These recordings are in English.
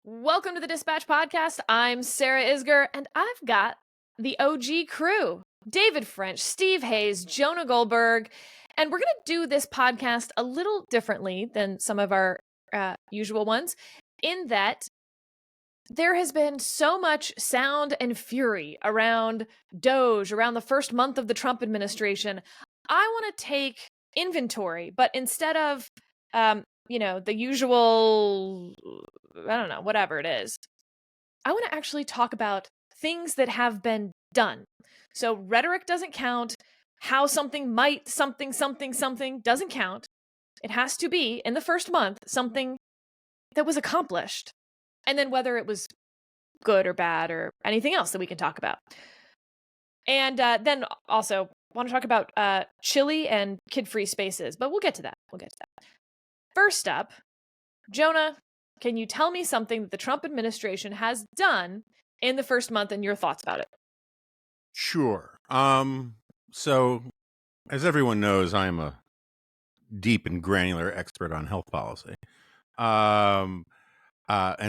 Welcome to the Dispatch Podcast. I'm Sarah Isgur, and I've got the OG crew. David French, Steve Hayes, Jonah Goldberg, and we're going to do this podcast a little differently than some of our usual ones, in that there has been so much sound and fury around Doge, around the first month of the Trump administration. I want to take inventory, but instead of the usual, I don't know, whatever it is, I want to actually talk about things that have been done. So rhetoric doesn't count. How something might, something doesn't count. It has to be, in the first month, something that was accomplished. And then whether it was good or bad or anything else that we can talk about. And then also want to talk about chili and kid-free spaces, but we'll get to that. First up, Jonah, can you tell me something that the Trump administration has done in the first month and your thoughts about it? Sure. So, as everyone knows, I am a deep and granular expert on health policy. And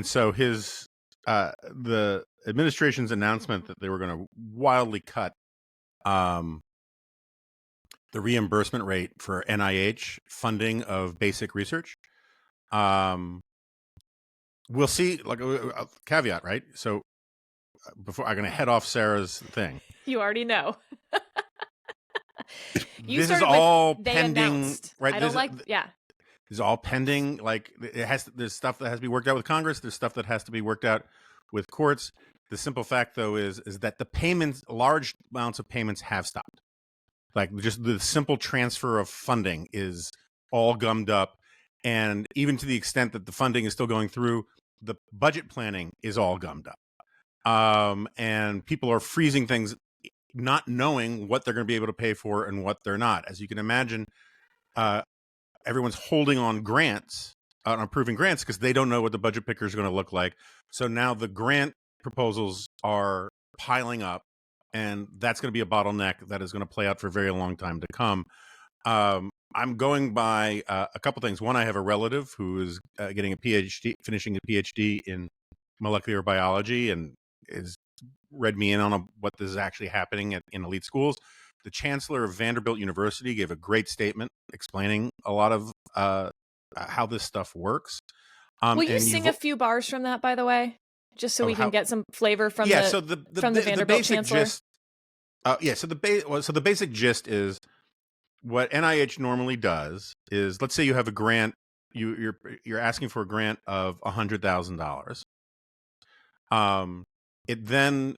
so the administration's announcement that they were going to wildly cut the reimbursement rate for NIH funding of basic research. We'll see, like a caveat, right? So before I'm going to head off Sarah's thing. You already know. This is all pending, announced. right? I don't like, yeah. This is all pending. Like there's stuff that has to be worked out with Congress. There's stuff that has to be worked out with courts. The simple fact, though, is that the payments, large amounts of payments, have stopped. Like just the simple transfer of funding is all gummed up, and even to the extent that the funding is still going through, the budget planning is all gummed up. And people are freezing things, not knowing what they're going to be able to pay for and what they're not. As you can imagine, everyone's holding on grants, on approving grants, because they don't know what the budget picker is going to look like. So now the grant proposals are piling up, and that's going to be a bottleneck that is going to play out for a very long time to come. I'm going by a couple things. One, I have a relative who is getting a PhD, finishing a PhD in molecular biology, and is read me in on what this is actually happening in elite schools. The chancellor of Vanderbilt University gave a great statement explaining a lot of how this stuff works. Will you sing a few bars from that, by the way, just so we can get some flavor from the Vanderbilt chancellor? So the basic gist is what NIH normally does is, let's say you have a grant, you're asking for a grant of $100,000. It then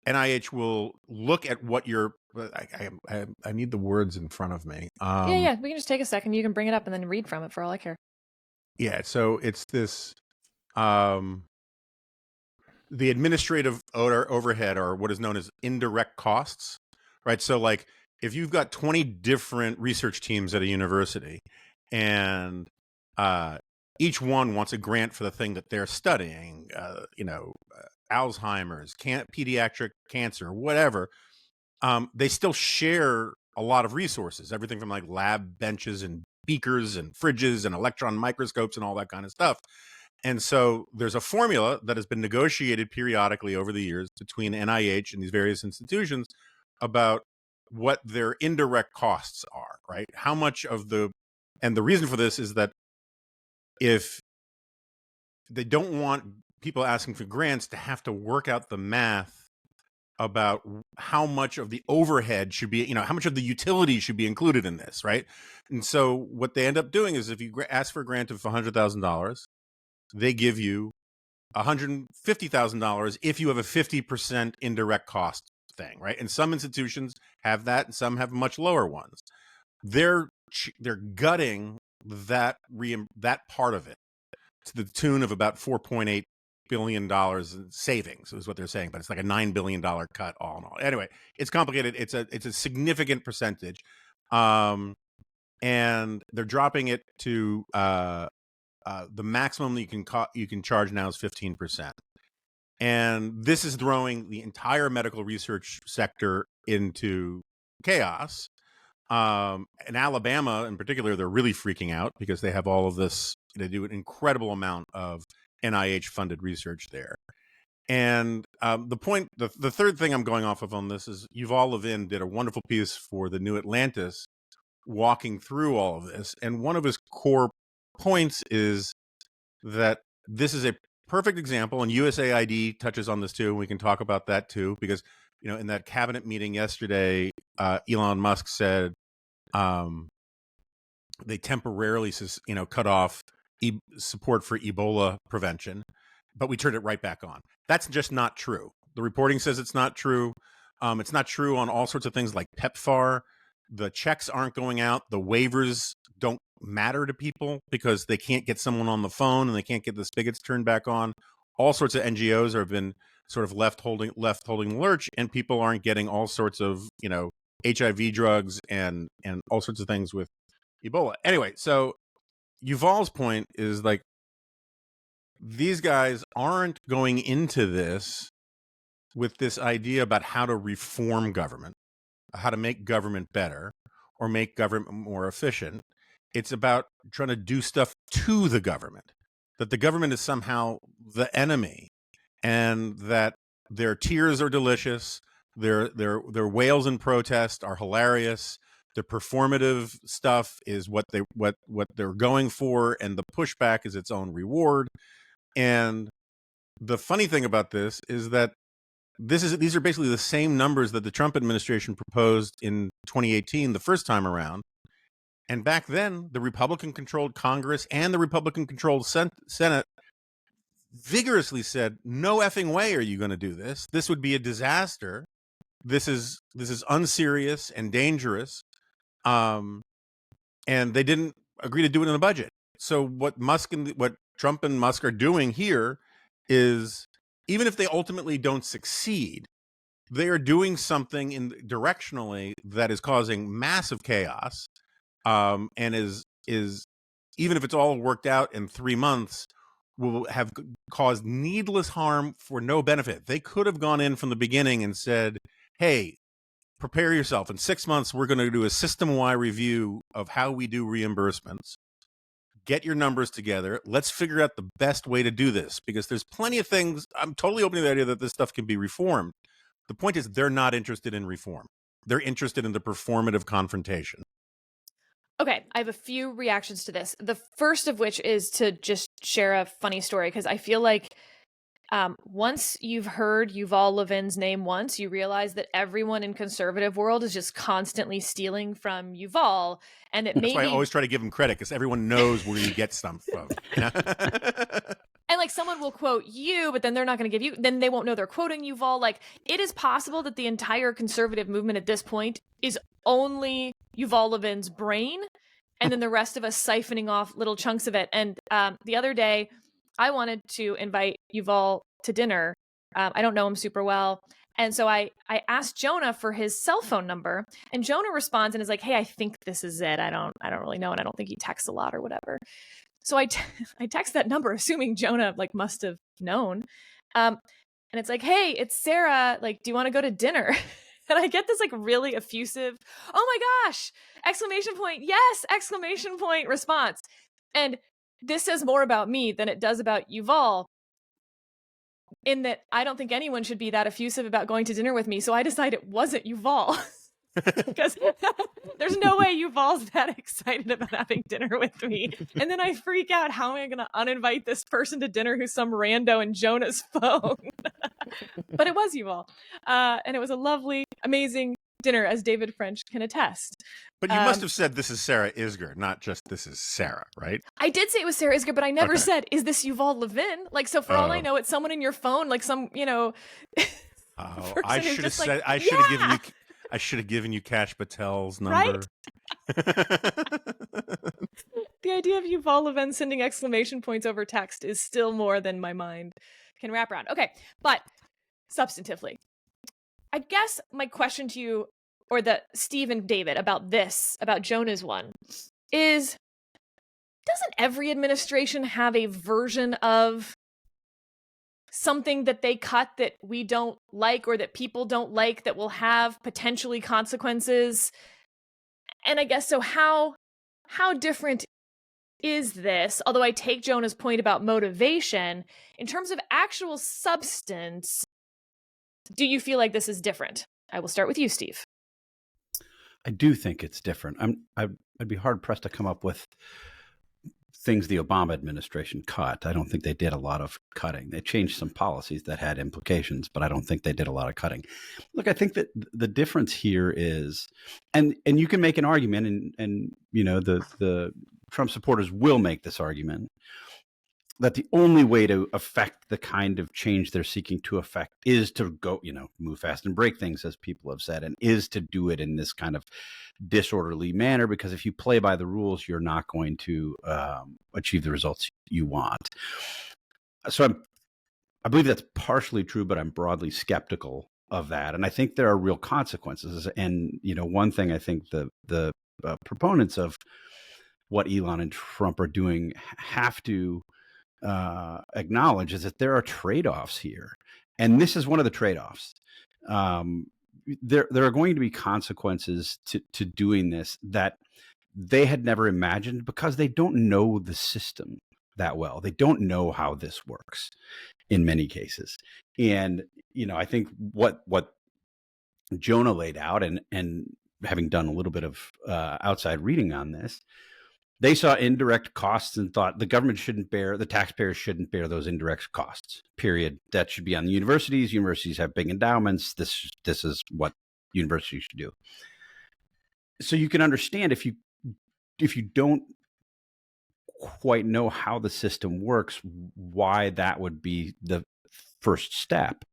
NIH will look at what you're. I need the words in front of me. Yeah. We can just take a second. You can bring it up and then read from it for all I care. Yeah. So it's this. The administrative overhead, or what is known as indirect costs, right? So, like, if you've got 20 different research teams at a university, and each one wants a grant for the thing that they're studying, Alzheimer's, pediatric cancer, whatever, they still share a lot of resources, everything from like lab benches and beakers and fridges and electron microscopes and all that kind of stuff. And so there's a formula that has been negotiated periodically over the years between NIH and these various institutions about what their indirect costs are, right? How much of and the reason for this is that if they don't want people asking for grants to have to work out the math about how much of the overhead should be, how much of the utility should be included in this, right? And so what they end up doing is, if you ask for a grant of $100,000, they give you $150,000 if you have a 50% indirect cost thing, right? And some institutions have that, and some have much lower ones. They're gutting that part of it to the tune of about $4.8 billion in savings, is what they're saying, but it's like a $9 billion cut all in all. Anyway, it's complicated. It's a significant percentage, and they're dropping it to the maximum that you can charge now is 15%. And this is throwing the entire medical research sector into chaos. In Alabama, in particular, they're really freaking out because they have all of this. They do an incredible amount of NIH-funded research there. And the third thing I'm going off of on this is Yuval Levin did a wonderful piece for the New Atlantis walking through all of this. And one of his core points is that this is a perfect example, and USAID touches on this too, and we can talk about that too, because, you know, in that cabinet meeting yesterday, Elon Musk said they temporarily, cut off support for Ebola prevention, but we turned it right back on. That's just not true. The reporting says it's not true. It's not true on all sorts of things like PEPFAR. The checks aren't going out. The waivers don't matter to people because they can't get someone on the phone and they can't get the spigots turned back on. All sorts of NGOs have been sort of left holding the lurch, and people aren't getting all sorts of, HIV drugs and all sorts of things with Ebola. Anyway, so Yuval's point is like, these guys aren't going into this with this idea about how to reform government, how to make government better or make government more efficient. It's about trying to do stuff to the government, that the government is somehow the enemy, and that their tears are delicious, their wails in protest are hilarious, the performative stuff is what they're going for, and the pushback is its own reward. And the funny thing about this is that these are basically the same numbers that the Trump administration proposed in 2018, the first time around. And back then, the Republican-controlled Congress and the Republican-controlled Senate vigorously said, "No effing way are you going to do this. This would be a disaster. This is unserious and dangerous." And they didn't agree to do it in the budget. So what Trump and Musk are doing here is, even if they ultimately don't succeed, they are doing something directionally that is causing massive chaos, and is even if it's all worked out in 3 months, will have caused needless harm for no benefit. They could have gone in from the beginning and said, "Hey, prepare yourself. In 6 months, we're going to do a system-wide review of how we do reimbursements. Get your numbers together. Let's figure out the best way to do this," because there's plenty of things. I'm totally open to the idea that this stuff can be reformed. The point is, they're not interested in reform. They're interested in the performative confrontation. Okay, I have a few reactions to this. The first of which is to just share a funny story, because I feel like once you've heard Yuval Levin's name once, you realize that everyone in conservative world is just constantly stealing from Yuval, and That's why I always try to give him credit, because everyone knows where you get stuff from. And like, someone will quote you, but then they're not going to give you, then they won't know they're quoting Yuval. Like, it is possible that the entire conservative movement at this point is only Yuval Levin's brain, and then the rest of us siphoning off little chunks of it. And the other day, I wanted to invite Yuval to dinner. I don't know him super well. And so I asked Jonah for his cell phone number, and Jonah responds and is like, "Hey, I think this is it. I don't really know. And I don't think he texts a lot or whatever." So I text that number, assuming Jonah like must have known. And it's like, "Hey, it's Sarah. Like, do you want to go to dinner?" And I get this like really effusive, "Oh my gosh!" exclamation point, "Yes!" exclamation point response. And this says more about me than it does about Yuval, in that I don't think anyone should be that effusive about going to dinner with me. So I decided it wasn't Yuval, because there's no way Yuval's that excited about having dinner with me. And then I freak out, how am I going to uninvite this person to dinner who's some rando in Jonah's phone? But it was Yuval. And it was a lovely, amazing dinner, as David French can attest. But you must have said this is Sarah Isgur, not just this is Sarah, right? I did say it was Sarah Isgur, but I never said, "Is this Yuval Levin?" Like, so for all I know, it's someone in your phone, like some, I should have said, like, I should have given you Kash Patel's number. Right? The idea of Yuval Levin sending exclamation points over text is still more than my mind can wrap around. Okay, but substantively, I guess my question to you, or Steve and David, about Jonah's one, is, doesn't every administration have a version of something that they cut that we don't like, or that people don't like, that will have potentially consequences? And I guess, so how different is this, although I take Jonah's point about motivation, in terms of actual substance, do you feel like this is different? I will start with you, Steve. I do think it's different. I'd be hard pressed to come up with things the Obama administration cut. I don't think they did a lot of cutting. They changed some policies that had implications, but I don't think they did a lot of cutting. Look, I think that the difference here is, and you can make an argument, and you know the Trump supporters will make this argument, that the only way to affect the kind of change they're seeking to affect is to go, move fast and break things, as people have said, and is to do it in this kind of disorderly manner, because if you play by the rules, you're not going to achieve the results you want. So I believe that's partially true, but I'm broadly skeptical of that. And I think there are real consequences. And, one thing I think the proponents of what Elon and Trump are doing have to acknowledge is that there are trade-offs here. And this is one of the trade-offs. There are going to be consequences to doing this that they had never imagined, because they don't know the system that well. They don't know how this works in many cases. And, I think what Jonah laid out, and having done a little bit of outside reading on this, they saw indirect costs and thought the taxpayers shouldn't bear those indirect costs, period. That should be on the universities. Universities have big endowments. This is what universities should do. So you can understand if you don't quite know how the system works, why that would be the first step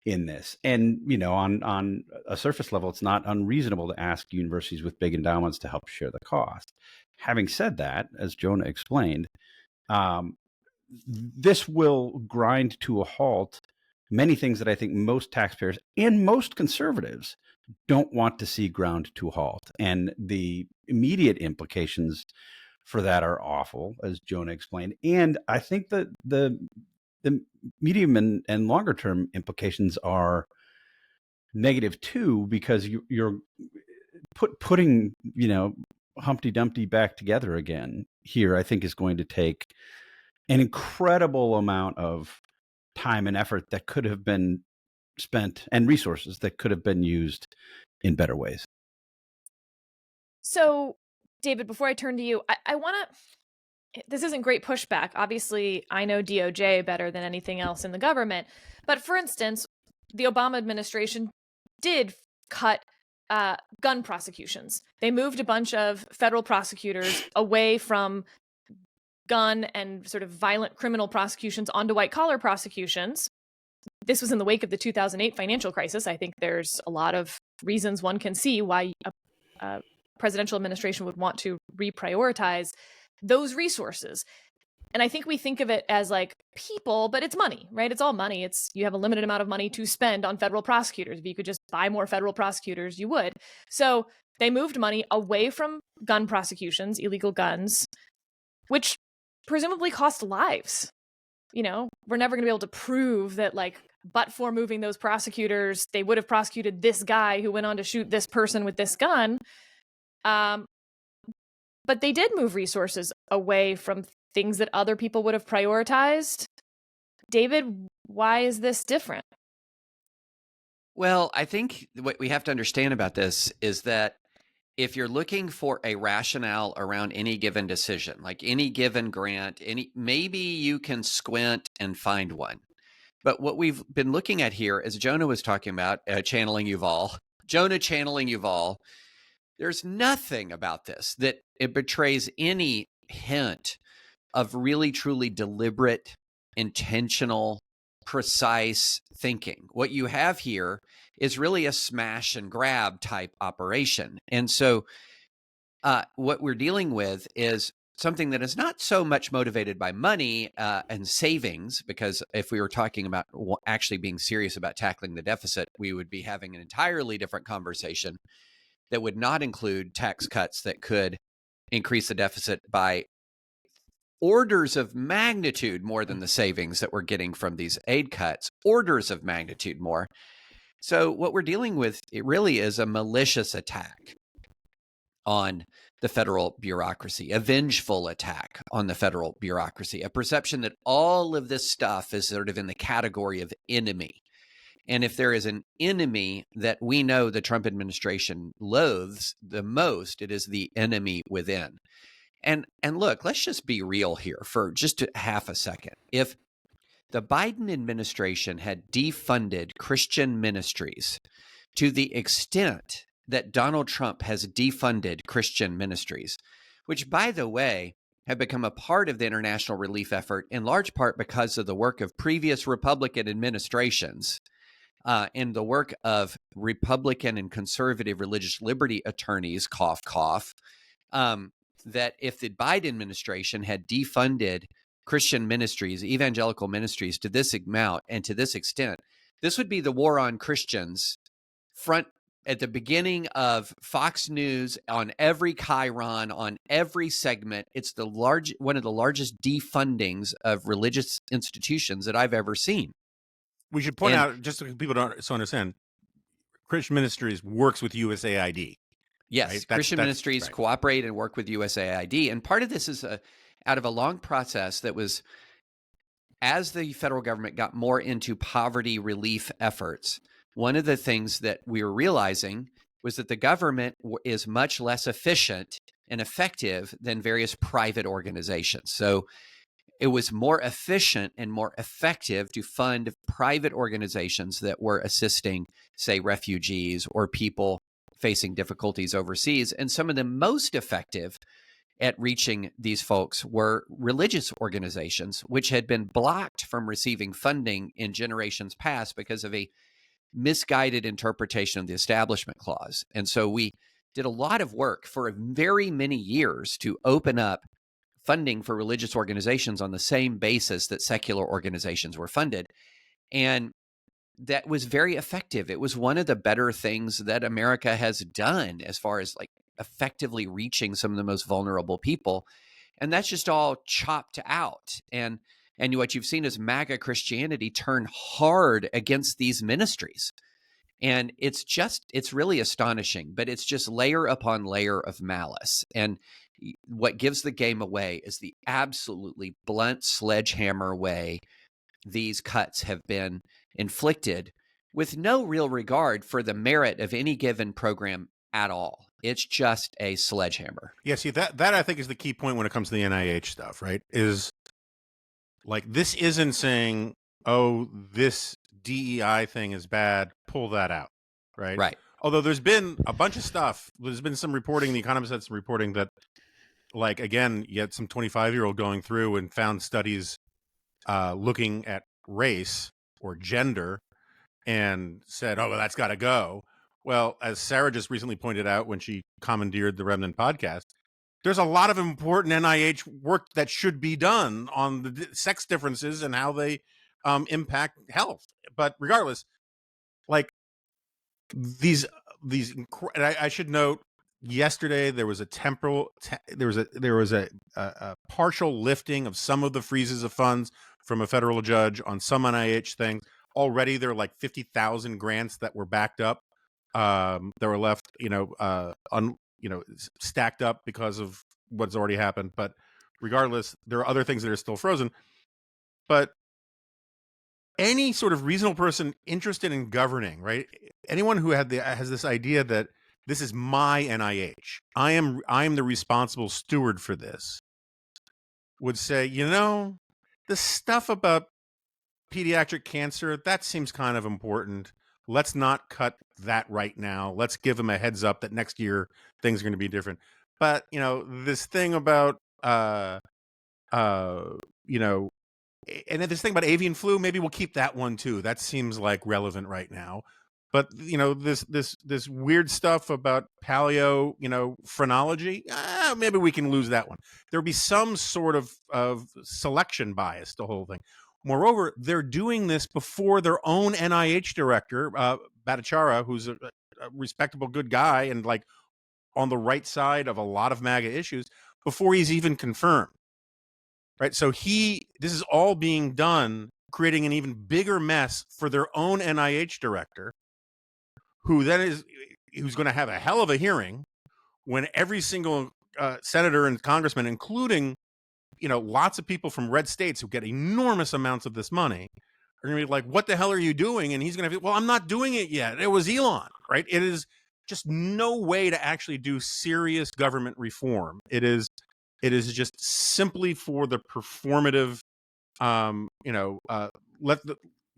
in this. And, on a surface level, it's not unreasonable to ask universities with big endowments to help share the cost. Having said that, as Jonah explained, this will grind to a halt many things that I think most taxpayers and most conservatives don't want to see ground to a halt. And the immediate implications for that are awful, as Jonah explained. And I think that the medium and longer term implications are negative too, because you're putting, Humpty Dumpty back together again here, I think is going to take an incredible amount of time and effort that could have been spent, and resources that could have been used in better ways. So, David, before I turn to you, I want to, this isn't great pushback. Obviously, I know DOJ better than anything else in the government. But for instance, the Obama administration did cut gun prosecutions. They moved a bunch of federal prosecutors away from gun and sort of violent criminal prosecutions onto white collar prosecutions. This was in the wake of the 2008 financial crisis. I think there's a lot of reasons one can see why a presidential administration would want to reprioritize those resources. And I think we think of it as like people, but it's money, right? It's all money. You have a limited amount of money to spend on federal prosecutors. If you could just buy more federal prosecutors, you would. So they moved money away from gun prosecutions, illegal guns, which presumably cost lives. We're never going to be able to prove that, but for moving those prosecutors, they would have prosecuted this guy who went on to shoot this person with this gun. But they did move resources away from things that other people would have prioritized. David, why is this different? Well, I think what we have to understand about this is that if you're looking for a rationale around any given decision, like any given grant, maybe you can squint and find one. But what we've been looking at here, as Jonah was talking about, channeling Yuval, there's nothing about this that it betrays any hint of really, truly deliberate, intentional, precise thinking. What you have here is really a smash and grab type operation. And so what we're dealing with is something that is not so much motivated by money and savings, because if we were talking about actually being serious about tackling the deficit, we would be having an entirely different conversation that would not include tax cuts that could increase the deficit by orders of magnitude more than the savings that we're getting from these aid cuts, orders of magnitude more. So what we're dealing with, it really is a malicious attack on the federal bureaucracy, a vengeful attack on the federal bureaucracy, a perception that all of this stuff is sort of in the category of enemy. And if there is an enemy that we know the Trump administration loathes the most, it is the enemy within. And look, let's just be real here for just half a second. If the Biden administration had defunded Christian ministries to the extent that Donald Trump has defunded Christian ministries, which, by the way, have become a part of the international relief effort in large part because of the work of previous Republican administrations and the work of Republican and conservative religious liberty attorneys, cough, cough, that if the Biden administration had defunded Christian ministries, evangelical ministries to this amount and to this extent, this would be the war on Christians front at the beginning of Fox News, on every chyron, on every segment. It's one of the largest defundings of religious institutions that I've ever seen. We should point out, just so people don't understand, Christian Ministries works with USAID. Yes, right? Christian ministries right. cooperate and work with USAID. And part of this is out of a long process that was, as the federal government got more into poverty relief efforts, one of the things that we were realizing was that the government is much less efficient and effective than various private organizations. So it was more efficient and more effective to fund private organizations that were assisting, say, refugees or people facing difficulties overseas. And some of the most effective at reaching these folks were religious organizations, which had been blocked from receiving funding in generations past because of a misguided interpretation of the Establishment Clause. And so we did a lot of work for very many years to open up funding for religious organizations on the same basis that secular organizations were funded. And that was very effective. It was one of the better things that America has done as far as like effectively reaching some of the most vulnerable people. And that's just all chopped out. And what you've seen is MAGA Christianity turn hard against these ministries. And it's really astonishing, but it's just layer upon layer of malice. And what gives the game away is the absolutely blunt sledgehammer way these cuts have been inflicted with no real regard for the merit of any given program at all. It's just a sledgehammer. Yeah, see, that I think is the key point when it comes to the NIH stuff, right? Is like, this isn't saying, oh, this DEI thing is bad, pull that out, right? Right. Although there's been a bunch of stuff. There's been some reporting, The Economist had some reporting that, like, again, you had some 25-year-old going through and found studies looking at race or gender and said, oh, well, that's got to go. Well, as Sarah just recently pointed out when she commandeered the Remnant podcast, there's a lot of important NIH work that should be done on the sex differences and how they impact health. But regardless, like these, and I should note, yesterday there was a partial lifting of some of the freezes of funds from a federal judge on some NIH things. Already there are like 50,000 grants that were backed up, that were left, stacked up because of what's already happened. But regardless, there are other things that are still frozen. But any sort of reasonable person interested in governing, right? Anyone who has this idea that this is my NIH, I am the responsible steward for this, would say, the stuff about pediatric cancer, that seems kind of important. Let's not cut that right now. Let's give them a heads up that next year things are going to be different. But, this thing about, and this thing about avian flu, maybe we'll keep that one too. That seems like relevant right now. But, this weird stuff about paleo, phrenology, maybe we can lose that one. There'll be some sort of selection bias, the whole thing. Moreover, they're doing this before their own NIH director, Bhattacharya, who's a respectable, good guy and like on the right side of a lot of MAGA issues, before he's even confirmed. Right. So this is all being done, creating an even bigger mess for their own NIH director, who's going to have a hell of a hearing when every single senator and congressman, including, lots of people from red states who get enormous amounts of this money, are going to be like, what the hell are you doing? And he's going to be, well, I'm not doing it yet. It was Elon, right? It is just no way to actually do serious government reform. It is just simply for the performative,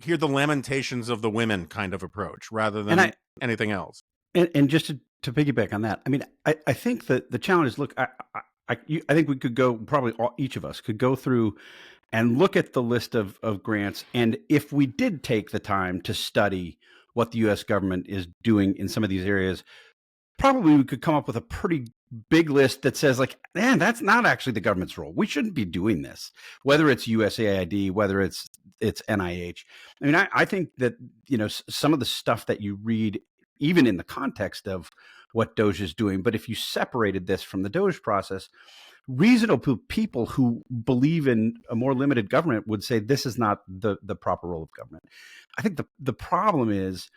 hear the lamentations of the women kind of approach rather than anything else. And just to piggyback on that, I mean, I think that the challenge is, look, I think we could go, probably each of us could go through and look at the list of grants. And if we did take the time to study what the U.S. government is doing in some of these areas, probably we could come up with a pretty big list that says, like, man, that's not actually the government's role. We shouldn't be doing this, whether it's USAID, whether it's NIH. I mean, I think that, some of the stuff that you read, even in the context of what Doge is doing, but if you separated this from the Doge process, reasonable people who believe in a more limited government would say this is not the proper role of government. I think the problem is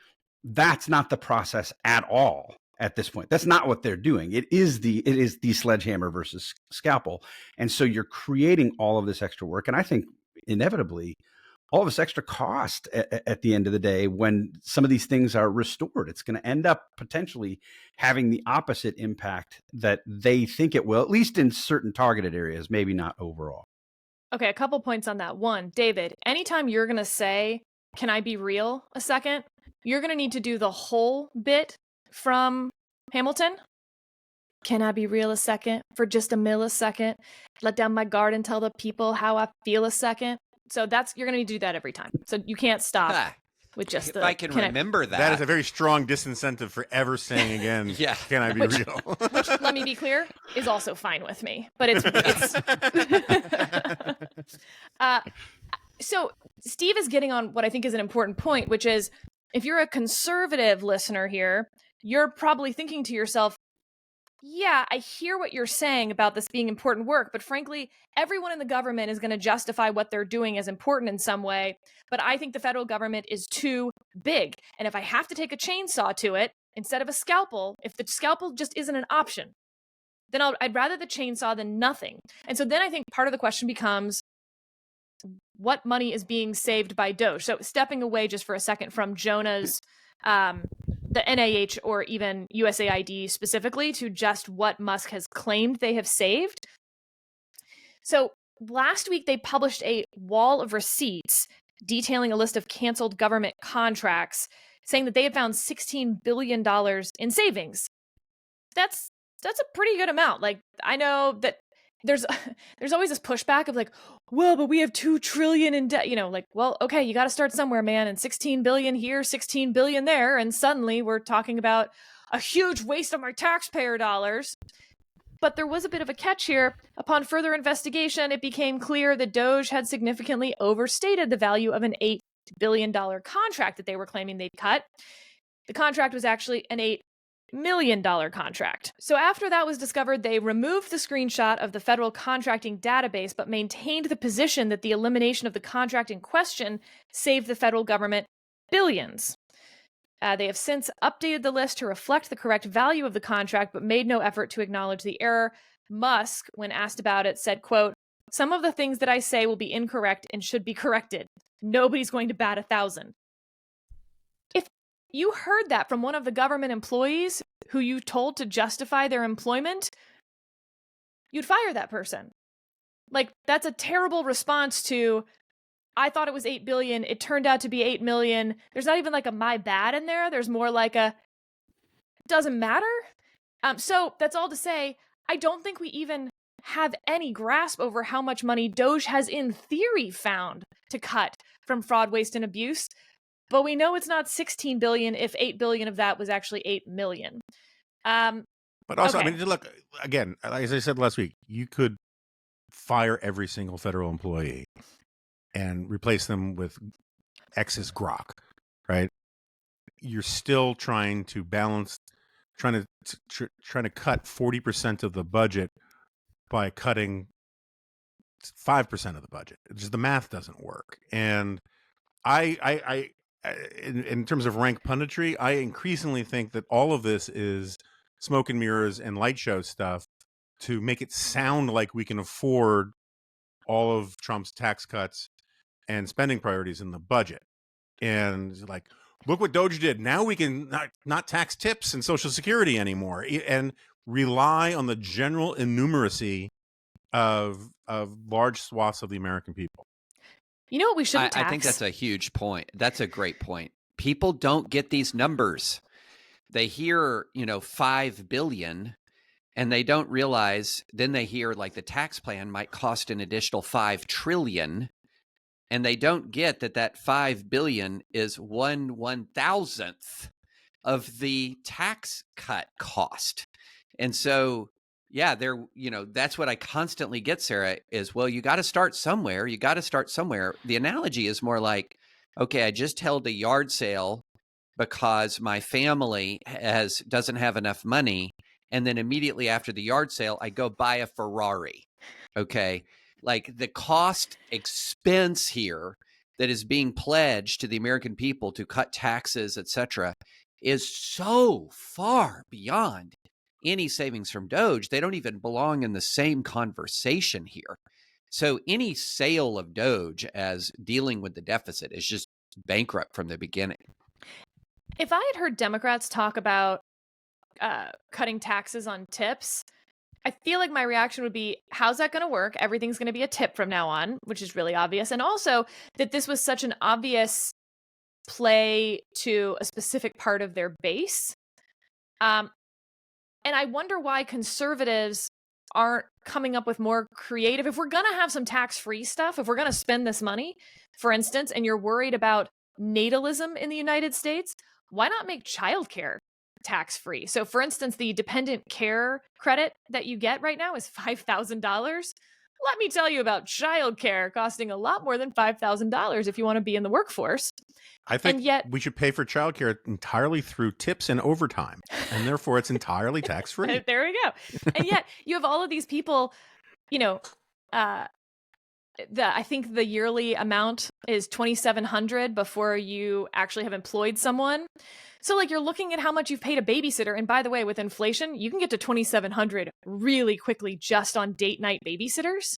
that's not the process at all at this point. That's not what they're doing. It is the sledgehammer versus scalpel. And so you're creating all of this extra work. And I think inevitably all of this extra cost at the end of the day, when some of these things are restored, it's going to end up potentially having the opposite impact that they think it will, at least in certain targeted areas, maybe not overall. Okay, a couple points on that. One, David, anytime you're going to say, can I be real a second? You're going to need to do the whole bit from Hamilton. Can I be real a second for just a millisecond? Let down my guard and tell the people how I feel a second. So you're going to need to do that every time. So you can't stop with just if I can remember that. That is a very strong disincentive for ever saying again, yeah. Can I be real? Which, let me be clear, is also fine with me. But it's so Steve is getting on what I think is an important point, which is, if you're a conservative listener here, you're probably thinking to yourself, yeah, I hear what you're saying about this being important work, but frankly, everyone in the government is going to justify what they're doing as important in some way. But I think the federal government is too big. And if I have to take a chainsaw to it instead of a scalpel, if the scalpel just isn't an option, then I'd rather the chainsaw than nothing. And so then I think part of the question becomes, what money is being saved by Doge? So stepping away just for a second from Jonah's the NIH or even USAID specifically, to just what Musk has claimed they have saved. So last week, they published a wall of receipts detailing a list of canceled government contracts, saying that they had found $16 billion in savings. That's a pretty good amount. Like, I know that there's always this pushback of like, well, but we have $2 trillion in debt, like, well, okay, you got to start somewhere, man. And 16 billion here, 16 billion there. And suddenly we're talking about a huge waste of my taxpayer dollars. But there was a bit of a catch here. Upon further investigation, it became clear that Doge had significantly overstated the value of an $8 billion contract that they were claiming they'd cut. The contract was actually an $8 million contract. So after that was discovered, they removed the screenshot of the federal contracting database, but maintained the position that the elimination of the contract in question saved the federal government billions. They have since updated the list to reflect the correct value of the contract, but made no effort to acknowledge the error. Musk, when asked about it, said, quote, "Some of the things that I say will be incorrect and should be corrected. Nobody's going to bat 1,000. If you heard that from one of the government employees who you told to justify their employment, you'd fire that person. Like, that's a terrible response to, I thought it was 8 billion. It turned out to be 8 million. There's not even like a my bad in there. There's more like a doesn't matter. So that's all to say, I don't think we even have any grasp over how much money Doge has in theory found to cut from fraud, waste, and abuse. But we know it's not 16 billion if 8 billion of that was actually 8 million. But also, okay. I mean, look, again, as I said last week, you could fire every single federal employee and replace them with excess grok, right? You're still trying to balance, trying to cut 40% of the budget by cutting 5% of the budget. It's just the math doesn't work. And in terms of rank punditry, I increasingly think that all of this is smoke and mirrors and light show stuff to make it sound like we can afford all of Trump's tax cuts and spending priorities in the budget. And like, look what Doge did. Now we can not tax tips and Social Security anymore, and rely on the general innumeracy of large swaths of the American people. You know what we shouldn't tax? I think that's a huge point. That's a great point. People don't get these numbers. They hear, 5 billion, and they don't realize, then they hear like the tax plan might cost an additional 5 trillion. And they don't get that 5 billion is 1/1000th of the tax cut cost. And so, yeah, that's what I constantly get, Sarah, is, well, you got to start somewhere. You got to start somewhere. The analogy is more like, okay, I just held a yard sale because my family doesn't have enough money. And then immediately after the yard sale, I go buy a Ferrari. Okay. Like the cost expense here that is being pledged to the American people to cut taxes, et cetera, is so far beyond any savings from Doge. They don't even belong in the same conversation here. So any sale of Doge as dealing with the deficit is just bankrupt from the beginning. If I had heard Democrats talk about cutting taxes on tips, I feel like my reaction would be, how's that going to work? Everything's going to be a tip from now on, which is really obvious. And also that this was such an obvious play to a specific part of their base. And I wonder why conservatives aren't coming up with more creative. If we're going to have some tax-free stuff, if we're going to spend this money, for instance, and you're worried about natalism in the United States, why not make childcare tax-free? So for instance, the dependent care credit that you get right now is $5,000. Let me tell you about childcare costing a lot more than $5,000 if you want to be in the workforce. I think we should pay for childcare entirely through tips and overtime, and therefore it's entirely tax-free. There we go. And yet you have all of these people, I think the yearly amount is $2,700 before you actually have employed someone. So like you're looking at how much you've paid a babysitter. And by the way, with inflation, you can get to $2,700 really quickly just on date night babysitters.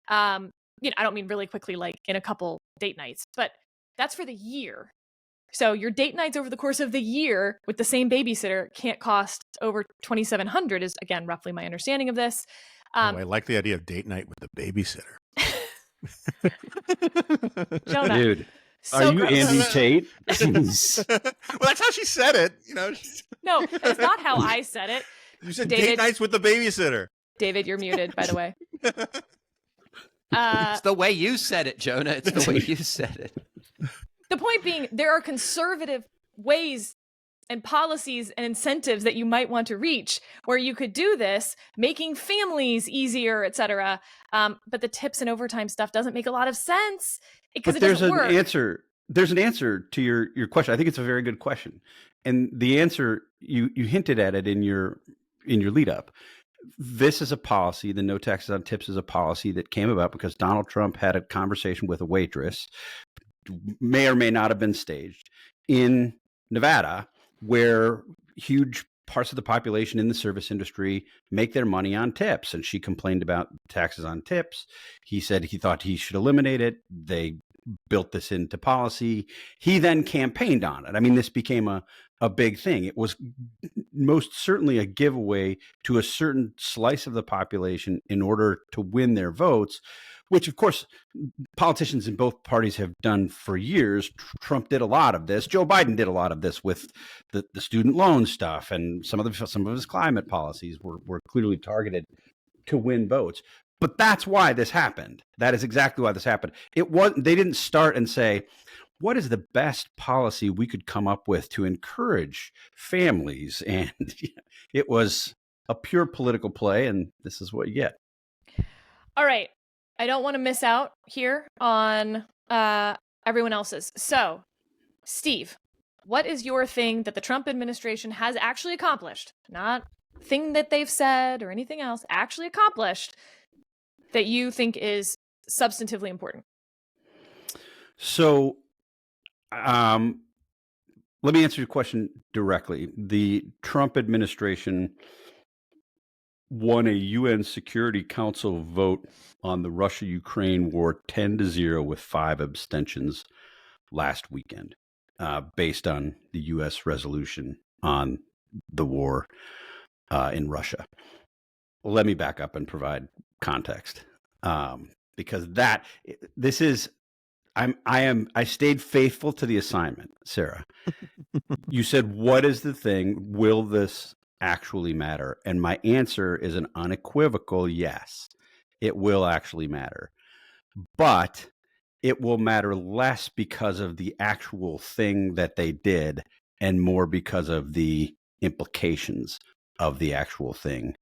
I don't mean really quickly, like in a couple date nights, but that's for the year. So your date nights over the course of the year with the same babysitter can't cost over $2,700 is, again, roughly my understanding of this. I like the idea of date night with the babysitter. Jonah. Dude. So are you gross. Andy Tate? Well, that's how she said it. No, that's not how I said it. You said David, date nights with the babysitter. David, you're muted, by the way. It's the way you said it, Jonah. It's the way you said it. The point being, there are conservative ways and policies and incentives that you might want to reach where you could do this, making families easier, et cetera. But the tips and overtime stuff doesn't make a lot of sense because it doesn't work. There's an answer to your question. I think it's a very good question. And the answer, you hinted at it in your lead up. This is a policy, the no taxes on tips is a policy that came about because Donald Trump had a conversation with a waitress, may or may not have been staged, in Nevada, where huge parts of the population in the service industry make their money on tips. And she complained about taxes on tips. He said he thought he should eliminate it. They built this into policy. He then campaigned on it. I mean, this became a big thing. It was most certainly a giveaway to a certain slice of the population in order to win their votes, which, of course, politicians in both parties have done for years. Trump did a lot of this. Joe Biden did a lot of this with the student loan stuff, and some of his climate policies were clearly targeted to win votes. But that's why this happened. That is exactly why this happened. They didn't start and say, what is the best policy we could come up with to encourage families? And it was a pure political play, and this is what you get. All right. I don't want to miss out here on everyone else's. So, Steve, what is your thing that the Trump administration has actually accomplished? Not thing that they've said or anything else, actually accomplished that you think is substantively important? So, let me answer your question directly. The Trump administration won a UN Security Council vote on the Russia-Ukraine war 10-0 with 5 abstentions last weekend, based on the U.S. resolution on the war in Russia. Let me back up and provide context, because I stayed faithful to the assignment, Sarah. You said, what is the thing? Will this actually matter? And my answer is an unequivocal yes. It will actually matter. But it will matter less because of the actual thing that they did and more because of the implications of the actual thing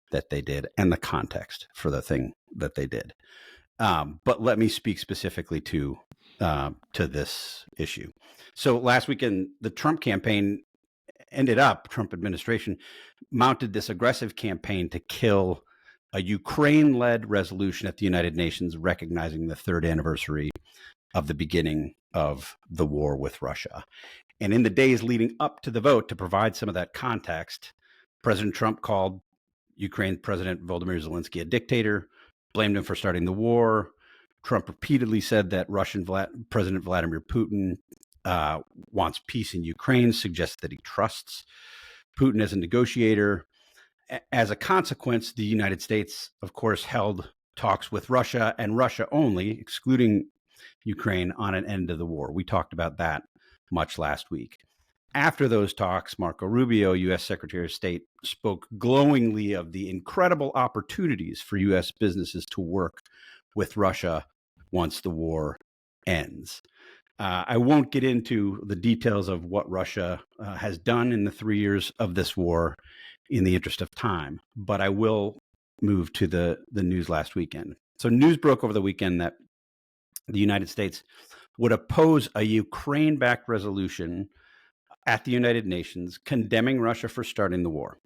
that they did and the context for the thing that they did. But let me speak specifically to this issue. So last weekend, the Trump campaign Trump administration mounted this aggressive campaign to kill a Ukraine-led resolution at the United Nations recognizing the 3rd anniversary of the beginning of the war with Russia. And in the days leading up to the vote, to provide some of that context, President Trump called Ukraine President Volodymyr Zelensky a dictator, blamed him for starting the war. Trump repeatedly said that Russian President Vladimir Putin wants peace in Ukraine, suggests that he trusts Putin as a negotiator. As a consequence, the United States, of course, held talks with Russia and Russia only, excluding Ukraine, on an end of the war. We talked about that much last week. After those talks, Marco Rubio, U.S. Secretary of State, spoke glowingly of the incredible opportunities for U.S. businesses to work with Russia once the war ends. I won't get into the details of what Russia has done in the 3 years of this war in the interest of time, but I will move to the news last weekend. So news broke over the weekend that the United States would oppose a Ukraine-backed resolution at the United Nations condemning Russia for starting the war.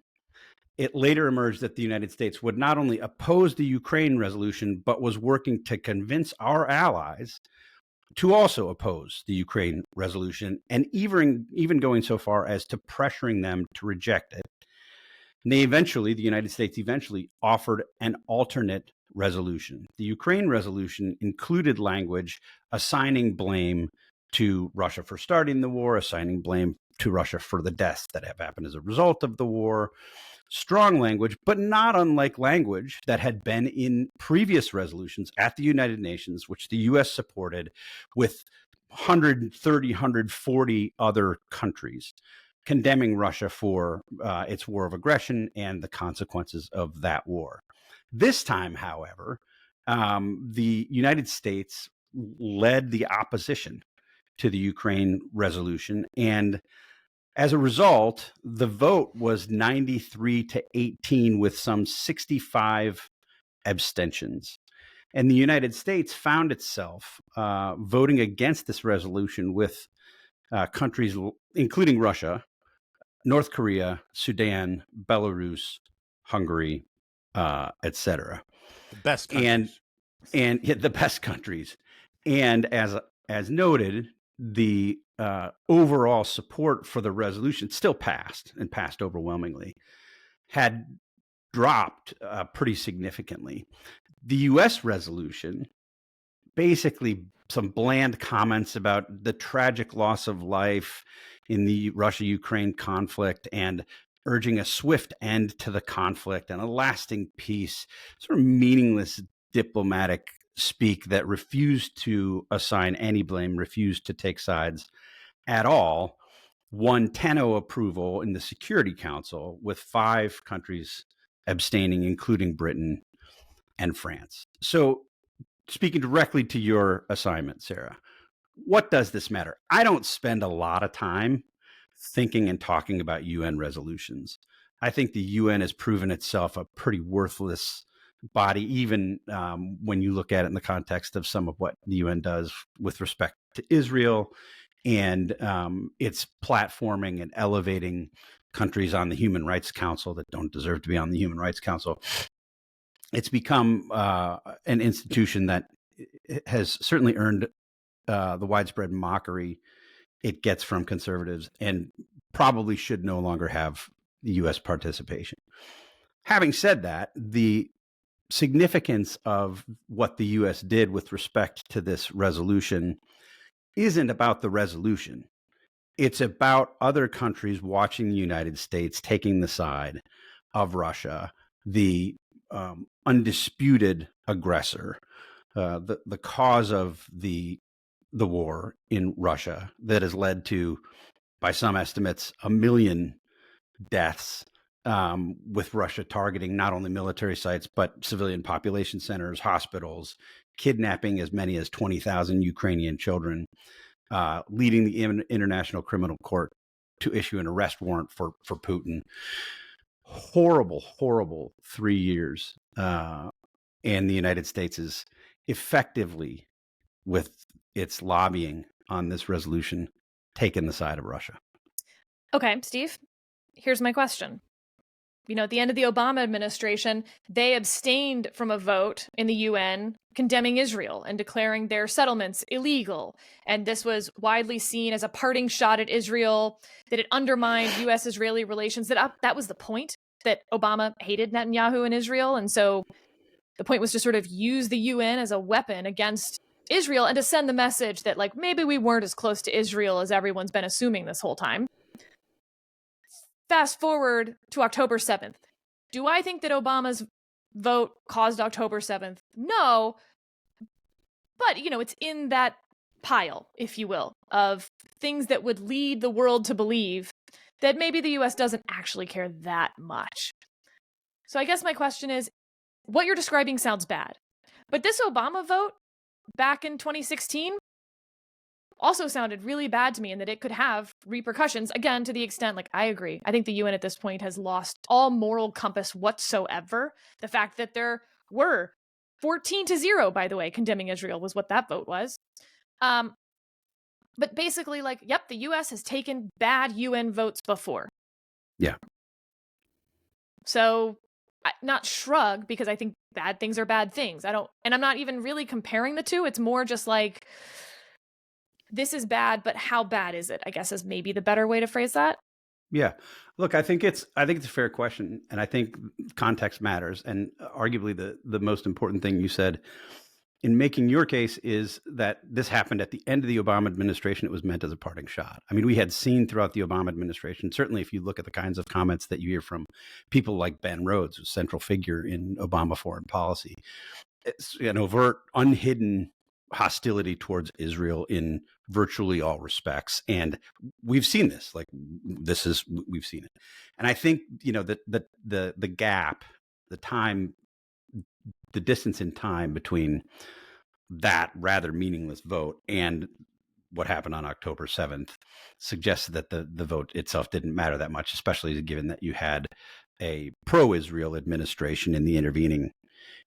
It later emerged that the United States would not only oppose the Ukraine resolution, but was working to convince our allies to also oppose the Ukraine resolution, and even going so far as to pressuring them to reject it. And the United States eventually offered an alternate resolution. The Ukraine resolution included language assigning blame to Russia for starting the war, assigning blame to Russia for the deaths that have happened as a result of the war. Strong language, but not unlike language that had been in previous resolutions at the United Nations, which the U.S. supported with 130, 140 other countries, condemning Russia for its war of aggression and the consequences of that war. This time, however, the United States led the opposition to the Ukraine resolution, and as a result, the vote was 93-18 with some 65 abstentions. And the United States found itself voting against this resolution with countries including Russia, North Korea, Sudan, Belarus, Hungary, etc. The best countries. And the best countries. And as noted, the overall support for the resolution still passed overwhelmingly, had dropped pretty significantly. The U.S. resolution, basically some bland comments about the tragic loss of life in the Russia-Ukraine conflict and urging a swift end to the conflict and a lasting peace, sort of meaningless diplomatic speak that refused to assign any blame, refused to take sides at all, won 10-0 approval in the Security Council, with 5 countries abstaining, including Britain and France. So, speaking directly to your assignment, Sarah, what does this matter? I don't spend a lot of time thinking and talking about UN resolutions. I think the UN has proven itself a pretty worthless body, even when you look at it in the context of some of what the UN does with respect to Israel and its platforming and elevating countries on the Human Rights Council that don't deserve to be on the Human Rights Council. It's become an institution that has certainly earned the widespread mockery it gets from conservatives and probably should no longer have the U.S. participation. Having said that, the significance of what the U.S. did with respect to this resolution isn't about the resolution. It's about other countries watching the United States taking the side of Russia, the undisputed aggressor, the cause of the war in Russia that has led to, by some estimates, 1 million deaths, with Russia targeting not only military sites, but civilian population centers, hospitals, kidnapping as many as 20,000 Ukrainian children, leading the International Criminal Court to issue an arrest warrant for Putin. Horrible, horrible 3 years. And the United States is effectively, with its lobbying on this resolution, taken the side of Russia. Okay, Steve, here's my question. At the end of the Obama administration, they abstained from a vote in the UN condemning Israel and declaring their settlements illegal. And this was widely seen as a parting shot at Israel, that it undermined U.S.-Israeli relations. That was the point, that Obama hated Netanyahu and Israel. And so the point was to sort of use the UN as a weapon against Israel and to send the message that, like, maybe we weren't as close to Israel as everyone's been assuming this whole time. Fast forward to October 7th. Do I think that Obama's vote caused October 7th? No. But, it's in that pile, if you will, of things that would lead the world to believe that maybe the U.S. doesn't actually care that much. So I guess my question is, what you're describing sounds bad. But this Obama vote back in 2016 also sounded really bad to me, in that it could have repercussions, again, to the extent, like, I agree. I think the UN at this point has lost all moral compass whatsoever. The fact that there were 14-0, by the way, condemning Israel was what that vote was. But basically, like, yep, the US has taken bad UN votes before. Yeah. So, not shrug, because I think bad things are bad things. And I'm not even really comparing the two. It's more just like, this is bad, but how bad is it? I guess is maybe the better way to phrase that. Yeah. Look, I think it's a fair question, and I think context matters. And arguably the most important thing you said in making your case is that this happened at the end of the Obama administration. It was meant as a parting shot. I mean, we had seen throughout the Obama administration, certainly if you look at the kinds of comments that you hear from people like Ben Rhodes, who's a central figure in Obama foreign policy, it's an overt, unhidden hostility towards Israel in virtually all respects. And we've seen this, we've seen it. And I think, the gap, the time, the distance in time between that rather meaningless vote and what happened on October 7th suggests that the vote itself didn't matter that much, especially given that you had a pro-Israel administration in the intervening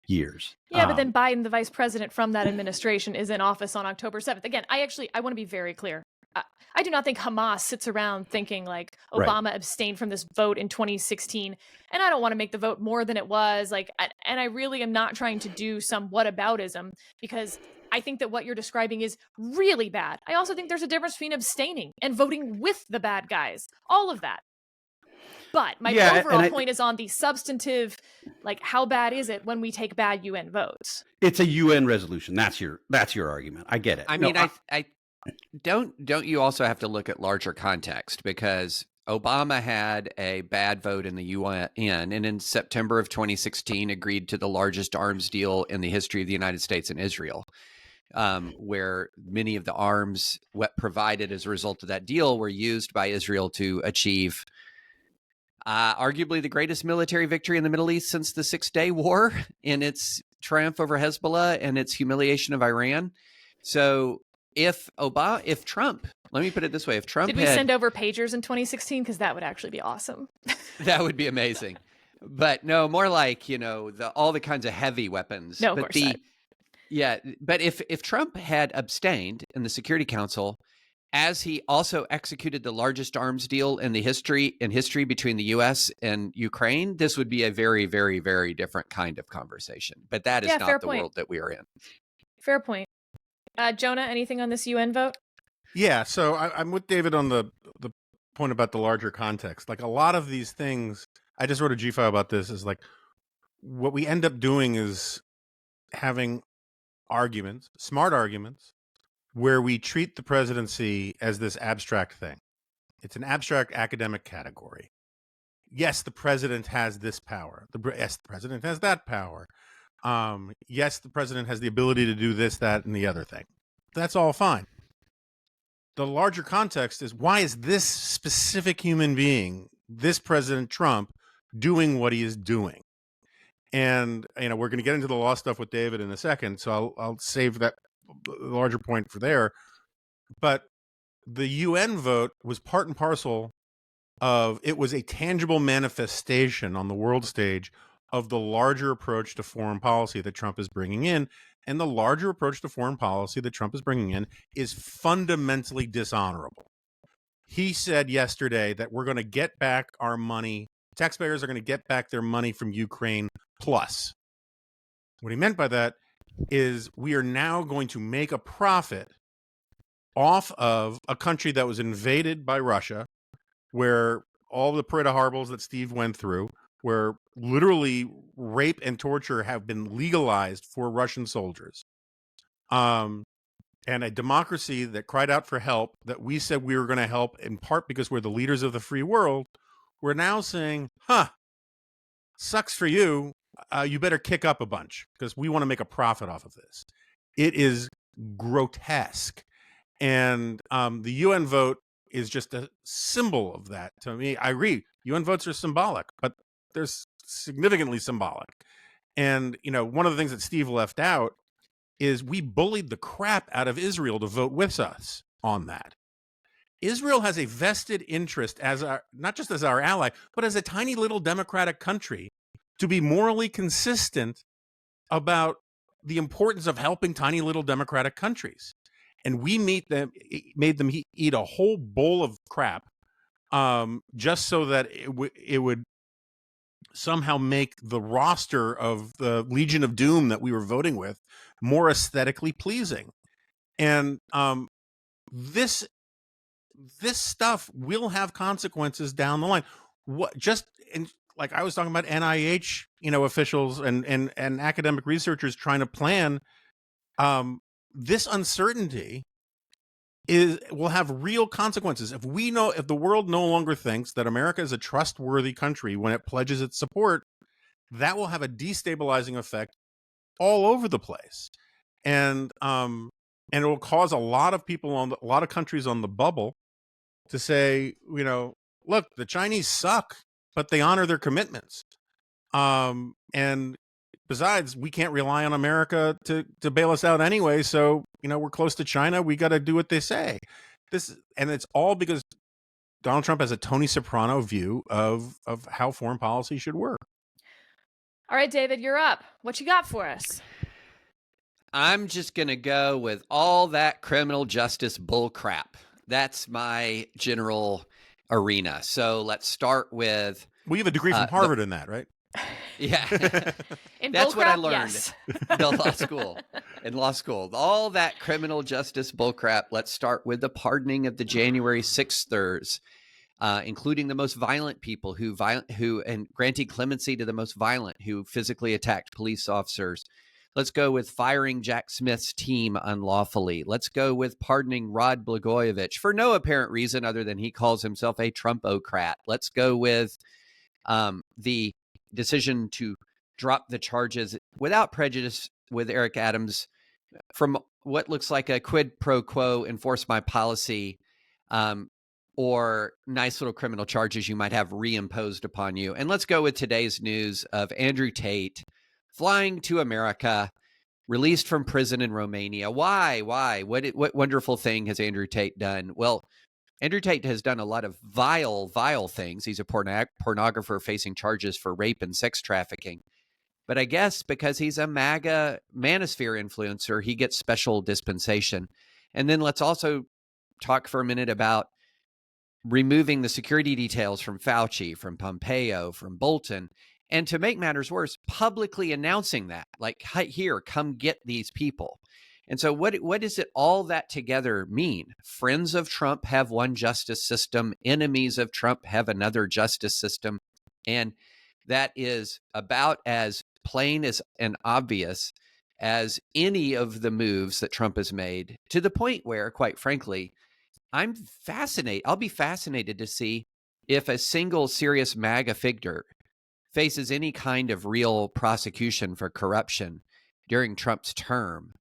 years. Yeah, but then Biden, the vice president from that administration, is in office on October 7th. Again, I want to be very clear. I do not think Hamas sits around thinking like Obama abstained from this vote in 2016, and I don't want to make the vote more than it was. And I really am not trying to do some whataboutism, because I think that what you're describing is really bad. I also think there's a difference between abstaining and voting with the bad guys. All of that. But my overall point is on the substantive, like, how bad is it when we take bad UN votes? It's a UN resolution. That's your argument. I get it. I mean, I don't you also have to look at larger context, because Obama had a bad vote in the UN, and in September of 2016 agreed to the largest arms deal in the history of the United States and Israel, where many of the arms provided as a result of that deal were used by Israel to achieve arguably the greatest military victory in the Middle East since the Six-Day War, in its triumph over Hezbollah and its humiliation of Iran. So if Trump, let me put it this way, if Trump Did we send over pagers in 2016? Because that would actually be awesome. That would be amazing. But no, more like, all the kinds of heavy weapons. No, of course not. Yeah, but if Trump had abstained in the Security Council, as he also executed the largest arms deal in history between the U.S. and Ukraine, this would be a very, very, very different kind of conversation. But that is not the world that we are in. Fair point. Jonah, anything on this UN vote? Yeah, so I'm with David on the point about the larger context. Like, a lot of these things, I just wrote a G file about this. Is like what we end up doing is having arguments, smart arguments, where we treat the presidency as this abstract thing. It's an abstract academic category. Yes, the president has this power. Yes, the president has that power. Yes, the president has the ability to do this, that, and the other thing. That's all fine. The larger context is, why is this specific human being, this President Trump, doing what he is doing? And, we're going to get into the law stuff with David in a second, so I'll save that larger point for there. But the UN vote was part and parcel of, it was a tangible manifestation on the world stage of the larger approach to foreign policy that Trump is bringing in. And the larger approach to foreign policy that Trump is bringing in is fundamentally dishonorable. He said yesterday that we're going to get back our money. Taxpayers are going to get back their money from Ukraine plus. What he meant by that is we are now going to make a profit off of a country that was invaded by Russia, where all the parade of horribles that Steve went through, where literally rape and torture have been legalized for Russian soldiers. And a democracy that cried out for help, that we said we were going to help in part because we're the leaders of the free world. We're now saying, sucks for you. You better kick up a bunch because we want to make a profit off of this. It is grotesque. And the UN vote is just a symbol of that to me. I agree. UN votes are symbolic, but they're significantly symbolic. And, one of the things that Steve left out is we bullied the crap out of Israel to vote with us on that. Israel has a vested interest as not just as our ally, but as a tiny little democratic country to be morally consistent about the importance of helping tiny little democratic countries. And we made them eat a whole bowl of crap just so that it would somehow make the roster of the Legion of Doom that we were voting with more aesthetically pleasing. And this stuff will have consequences down the line. Like I was talking about NIH, officials and academic researchers trying to plan. This uncertainty will have real consequences. If the world no longer thinks that America is a trustworthy country when it pledges its support, that will have a destabilizing effect all over the place. And it will cause a lot of people a lot of countries on the bubble to say, look, the Chinese suck, but they honor their commitments. And besides, we can't rely on America to bail us out anyway. So, we're close to China. We got to do what they say. And it's all because Donald Trump has a Tony Soprano view of how foreign policy should work. All right, David, you're up. What you got for us? I'm just going to go with all that criminal justice bull crap. That's my general arena. So let's start with... Well, you have a degree from Harvard in that, right? Yeah. That's what I learned yes. in law school. All that criminal justice bullcrap. Let's start with the pardoning of the January 6thers, including the most violent people and granting clemency to the most violent who physically attacked police officers. Let's go with firing Jack Smith's team unlawfully. Let's go with pardoning Rod Blagojevich for no apparent reason other than he calls himself a Trumpocrat. Let's go with the decision to drop the charges without prejudice with Eric Adams from what looks like a quid pro quo, enforce my policy, or nice little criminal charges you might have reimposed upon you. And let's go with today's news of Andrew Tate flying to America, released from prison in Romania. Why? What wonderful thing has Andrew Tate done? Well, Andrew Tate has done a lot of vile things. He's a pornographer facing charges for rape and sex trafficking. But I guess because he's a MAGA manosphere influencer, he gets special dispensation. And then let's also talk for a minute about removing the security details from Fauci, from Pompeo, from Bolton. And to make matters worse, publicly announcing that, like, here, come get these people. And so what does it all that together mean? Friends of Trump have one justice system. Enemies of Trump have another justice system. And that is about as plain as and obvious as any of the moves that Trump has made, to the point where, quite frankly, I'll be fascinated to see if a single serious MAGA figure faces any kind of real prosecution for corruption during Trump's term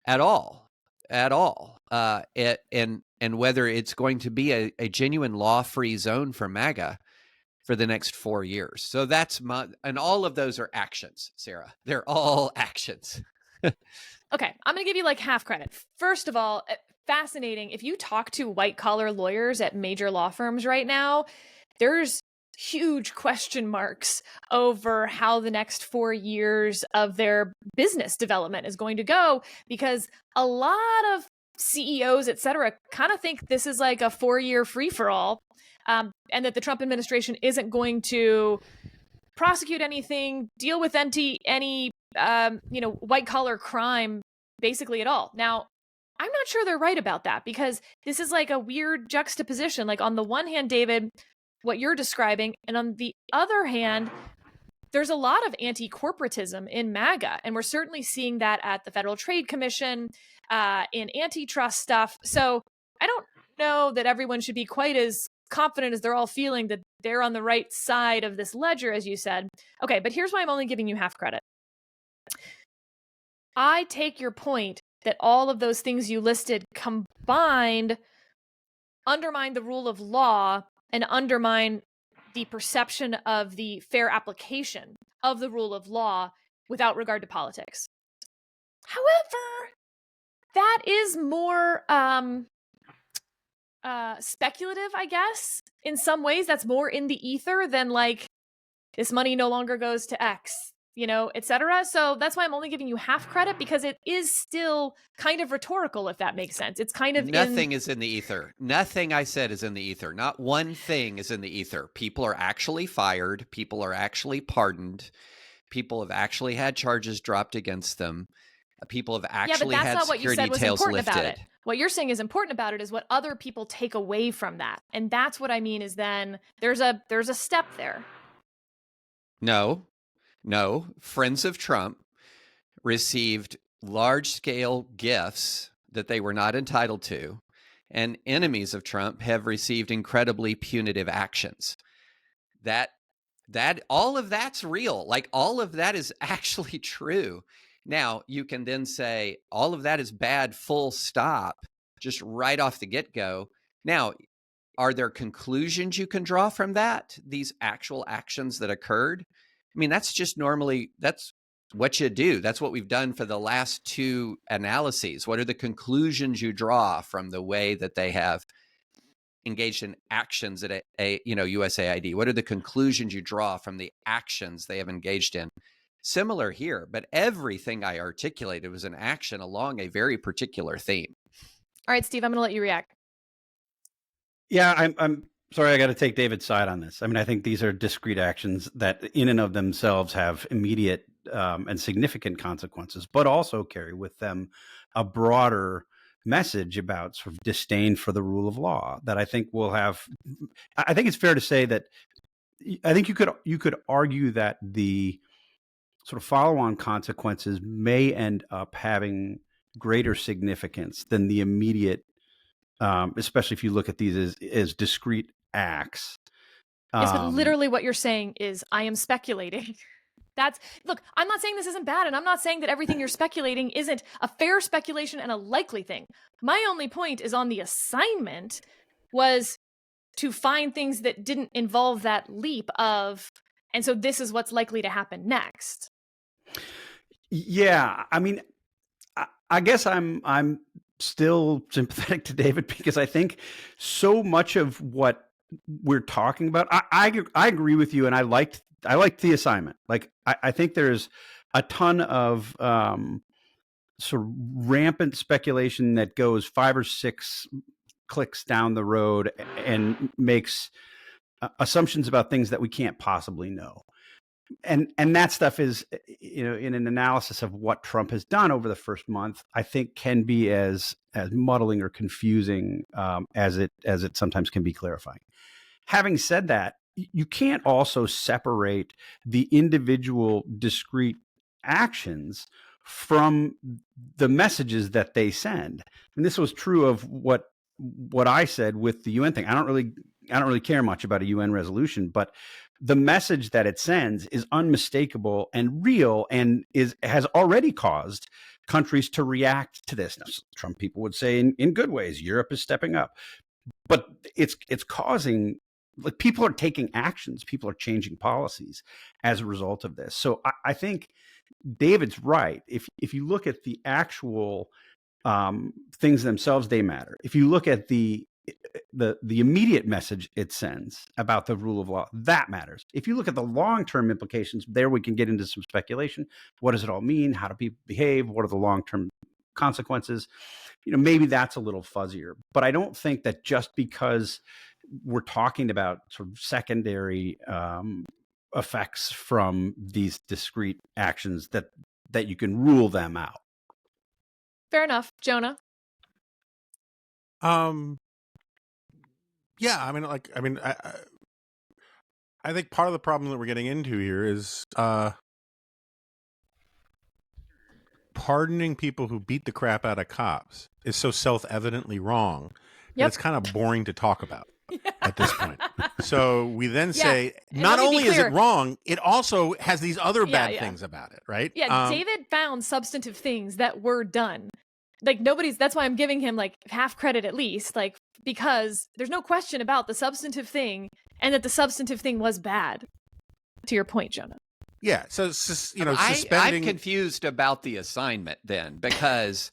at all, and whether it's going to be a genuine law-free zone for MAGA for the next 4 years. So and all of those are actions, Sarah. They're all actions. Okay, I'm going to give you like half credit. First of all, fascinating. If you talk to white collar lawyers at major law firms right now, there's huge question marks over how the next 4 years of their business development is going to go, because a lot of CEOs, et cetera, kind of think this is like a 4-year free-for-all, and that the Trump administration isn't going to prosecute anything, deal with any white collar crime basically at all. Now, I'm not sure they're right about that, because this is like a weird juxtaposition. Like, on the one hand, David, what you're describing, and on the other hand, there's a lot of anti-corporatism in MAGA, and we're certainly seeing that at the Federal Trade Commission, in antitrust stuff. So I don't know that everyone should be quite as confident as they're all feeling that they're on the right side of this ledger, as you said. Okay, but here's why I'm only giving you half credit. I take your point that all of those things you listed combined undermine the rule of law and undermine the perception of the fair application of the rule of law without regard to politics. However, that is more speculative, I guess. In some ways, that's more in the ether than like, this money no longer goes to X, et cetera. So that's why I'm only giving you half credit, because it is still kind of rhetorical, if that makes sense. It's kind of nothing is in the ether. Nothing I said is in the ether. Not one thing is in the ether. People are actually fired. People are actually pardoned. People have actually had charges dropped against them. People have actually had security details lifted. About it. What you're saying is important about it is what other people take away from that. And that's what I mean, is then there's a step there. No. Friends of Trump received large-scale gifts that they were not entitled to, and enemies of Trump have received incredibly punitive actions. That all of that's real. Like, all of that is actually true. Now, you can then say all of that is bad, full stop, just right off the get-go. Now, are there conclusions you can draw from that, these actual actions that occurred? I mean, that's what you do. That's what we've done for the last 2 analyses. What are the conclusions you draw from the way that they have engaged in actions at USAID? What are the conclusions you draw from the actions they have engaged in? Similar here, but everything I articulated was an action along a very particular theme. All right, Steve, I'm going to let you react. Yeah, I'm sorry, I got to take David's side on this. I mean, I think these are discrete actions that in and of themselves have immediate and significant consequences, but also carry with them a broader message about sort of disdain for the rule of law that I think will have. I think it's fair to say that I think you could argue that the sort of follow-on consequences may end up having greater significance than the immediate, especially if you look at these as discrete acts. Yes, but literally what you're saying is, I am speculating. Look, I'm not saying this isn't bad, and I'm not saying that everything you're speculating isn't a fair speculation and a likely thing. My only point is on the assignment was to find things that didn't involve that leap of, and so this is what's likely to happen next. Yeah, I mean, I guess I'm still sympathetic to David, because I think so much of what we're talking about, I agree with you, and I liked the assignment. Like, I think there's a ton of sort of rampant speculation that goes 5 or 6 clicks down the road and makes assumptions about things that we can't possibly know. And that stuff is, in an analysis of what Trump has done over the first month, I think can be as muddling or confusing as it sometimes can be clarifying. Having said that, you can't also separate the individual discrete actions from the messages that they send. And this was true of what I said with the UN thing. I don't really care much about a UN resolution, but the message that it sends is unmistakable and real, and has already caused countries to react to this. Now, Trump people would say in good ways, Europe is stepping up, but it's causing, like, people are taking actions, people are changing policies as a result of this. So I think David's right. If you look at the actual things themselves, they matter. If you look at the immediate message it sends about the rule of law, that matters. If you look at the long-term implications, there we can get into some speculation. What does it all mean? How do people behave? What are the long-term consequences? Maybe that's a little fuzzier. But I don't think that just because we're talking about sort of secondary effects from these discrete actions that you can rule them out. Fair enough. Jonah? Yeah, I think part of the problem that we're getting into here is pardoning people who beat the crap out of cops is so self-evidently wrong that it's kind of boring to talk about at this point. So we then say, not only is it wrong, it also has these other bad things about it, right? Yeah, David found substantive things that were done. Like, that's why I'm giving him like half credit at least, like, because there's no question about the substantive thing and that the substantive thing was bad. To your point, Jonah. Yeah, so, suspending... I'm confused about the assignment then, because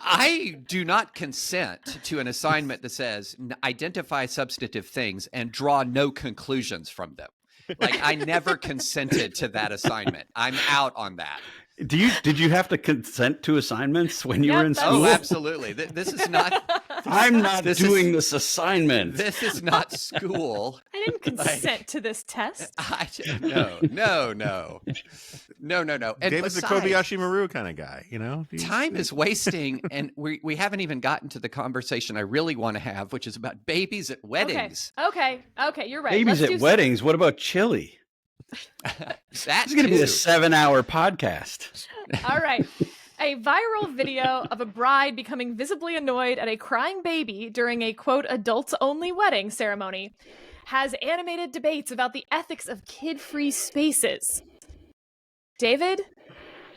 I do not consent to an assignment that says identify substantive things and draw no conclusions from them. Like, I never consented to that assignment. I'm out on that. Did you have to consent to assignments when you were in school? Oh, absolutely. This is not... I'm not doing this assignment. This is not school. I didn't consent to this test. No. And David's a Kobayashi Maru kind of guy, Time is wasting, and we haven't even gotten to the conversation I really want to have, which is about babies at weddings. Okay, you're right. Babies at weddings? What about chili? This is going to be a 7-hour podcast. All right. A viral video of a bride becoming visibly annoyed at a crying baby during a, quote, adults-only wedding ceremony has animated debates about the ethics of kid-free spaces. David,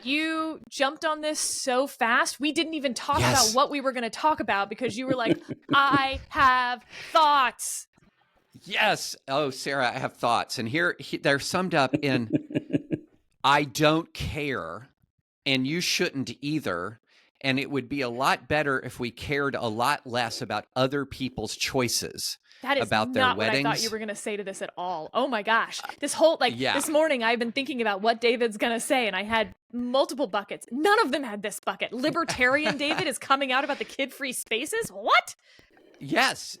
you jumped on this so fast. We didn't even talk about what we were going to talk about because you were like, I have thoughts. Yes. Oh, Sarah, I have thoughts. And they're summed up in, I don't care, and you shouldn't either. And it would be a lot better if we cared a lot less about other people's choices about their weddings. What I thought you were going to say to this at all. Oh my gosh. This whole, this morning I've been thinking about what David's going to say, and I had multiple buckets. None of them had this bucket. Libertarian David is coming out about the kid-free spaces? What? Yes.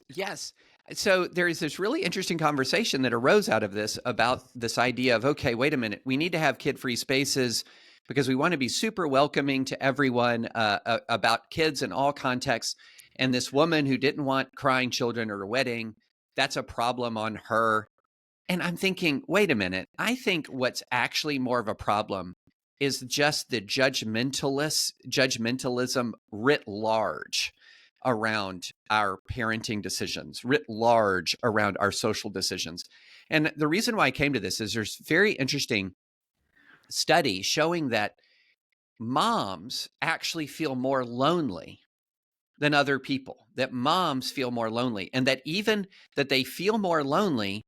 So there is this really interesting conversation that arose out of this about this idea of, okay, wait a minute, we need to have kid-free spaces because we want to be super welcoming to everyone about kids in all contexts. And this woman who didn't want crying children at her wedding, that's a problem on her. And I'm thinking, wait a minute, I think what's actually more of a problem is just the judgmentalism writ large around our parenting decisions, writ large around our social decisions. And the reason why I came to this is there's very interesting study showing that moms actually feel more lonely than other people, that moms feel more lonely, and that even that they feel more lonely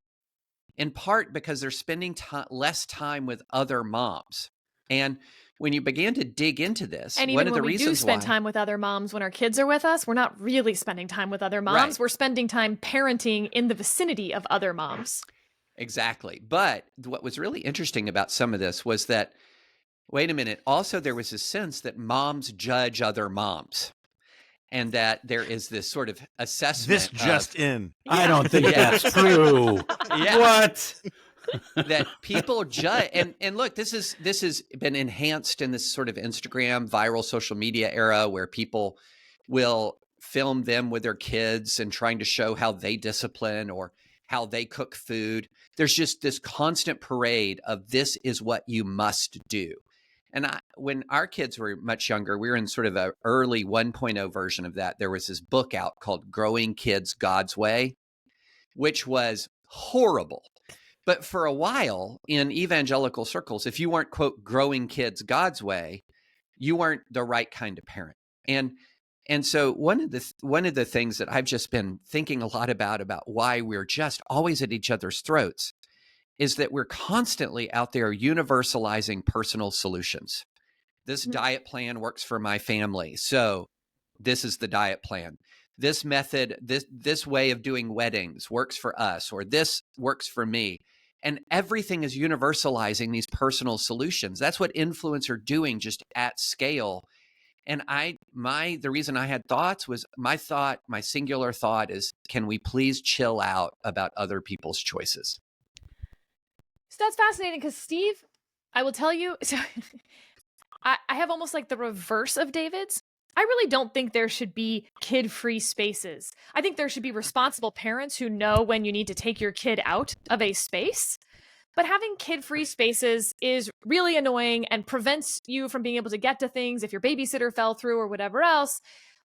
in part because they're spending less time with other moms. And when you began to dig into this, and even when we do spend time with other moms when our kids are with us, we're not really spending time with other moms. Right. We're spending time parenting in the vicinity of other moms. Exactly. But what was really interesting about some of this was that, wait a minute, also there was a sense that moms judge other moms. And that there is this sort of assessment. This just in. I don't think that's true. What? That people judge, and look, this has been enhanced in this sort of Instagram viral social media era where people will film them with their kids and trying to show how they discipline or how they cook food. There's just this constant parade of this is what you must do. And when our kids were much younger, we were in sort of an early 1.0 version of that. There was this book out called Growing Kids God's Way, which was horrible. But for a while in evangelical circles, if you weren't, quote, growing kids God's way, you weren't the right kind of parent. And so one of the things that I've just been thinking a lot about why we're just always at each other's throats is that we're constantly out there universalizing personal solutions. This diet plan works for my family, so this is the diet plan. This method, this way of doing weddings works for us, or this works for me. And everything is universalizing these personal solutions. That's what influencers are doing just at scale. And the reason I had thoughts was my singular thought is, can we please chill out about other people's choices? So that's fascinating because Steve, I will tell you, so I have almost like the reverse of David's. I really don't think there should be kid-free spaces. I think there should be responsible parents who know when you need to take your kid out of a space. But having kid-free spaces is really annoying and prevents you from being able to get to things if your babysitter fell through or whatever else.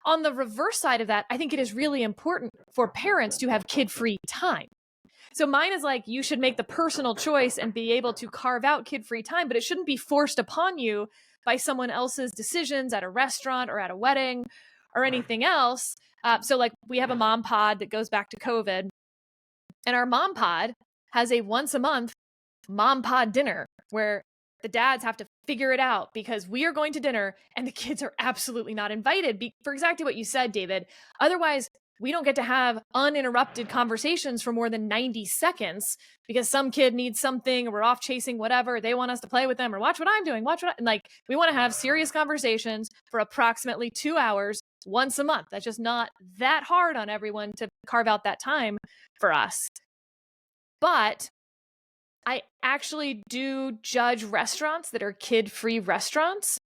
On the reverse side of that, I think it is really important for parents to have kid-free time. So mine is like, you should make the personal choice and be able to carve out kid-free time, but it shouldn't be forced upon you by someone else's decisions at a restaurant or at a wedding or anything else. So like we have a mom pod that goes back to COVID, and our mom pod has a once a month mom pod dinner where the dads have to figure it out because we are going to dinner and the kids are absolutely not invited for exactly what you said, David. Otherwise, we don't get to have uninterrupted conversations for more than 90 seconds because some kid needs something or we're off chasing whatever. They want us to play with them or watch what I'm doing, and like, we want to have serious conversations for approximately 2 hours once a month. That's just not that hard on everyone to carve out that time for us. But I actually do judge restaurants that are kid-free restaurants.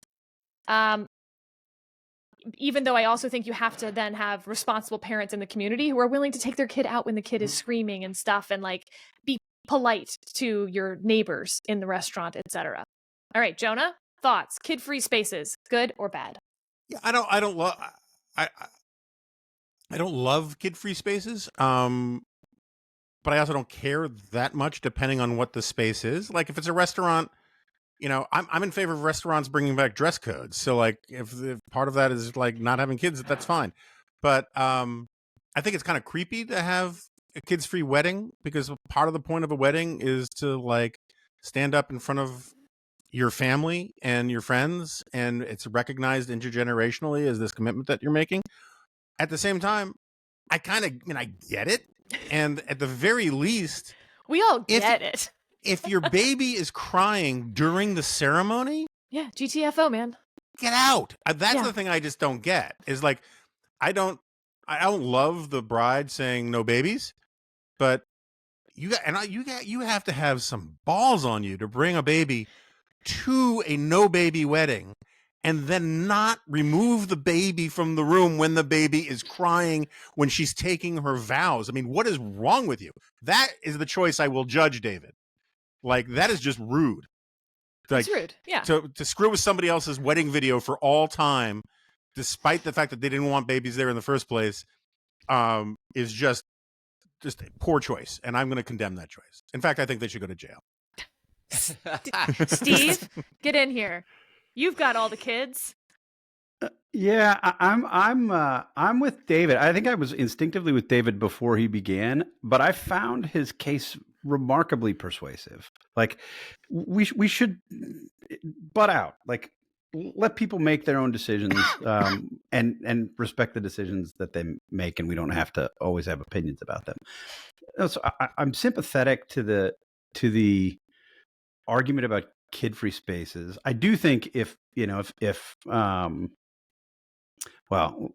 Even though I also think you have to then have responsible parents in the community who are willing to take their kid out when the kid is screaming and stuff, and like be polite to your neighbors in the restaurant, etc. All right, Jonah, thoughts? Kid-free spaces, good or bad? Yeah, I don't love kid-free spaces. But I also don't care that much depending on what the space is. Like if it's a restaurant, you know, I'm in favor of restaurants bringing back dress codes. So like if part of that is like not having kids, that's fine. But I think it's kind of creepy to have a kids-free wedding because part of the point of a wedding is to like stand up in front of your family and your friends, and it's recognized intergenerationally as this commitment that you're making. At the same time, I get it. And at the very least, we all get it. If your baby is crying during the ceremony, yeah, GTFO, man, get out. That's the thing I just don't get. Is like, I don't love the bride saying no babies, but you have to have some balls on you to bring a baby to a no baby wedding and then not remove the baby from the room when the baby is crying when she's taking her vows. I mean, what is wrong with you? That is the choice I will judge, David. Like, that is just rude. Like, it's rude, yeah. To screw with somebody else's wedding video for all time, despite the fact that they didn't want babies there in the first place, is just a poor choice. And I'm going to condemn that choice. In fact, I think they should go to jail. Steve, get in here. You've got all the kids. Yeah, I'm with David. I think I was instinctively with David before he began, but I found his case remarkably persuasive. Like we should butt out. Like let people make their own decisions and respect the decisions that they make, and we don't have to always have opinions about them. So I'm sympathetic to the argument about kid-free spaces. I do think if well,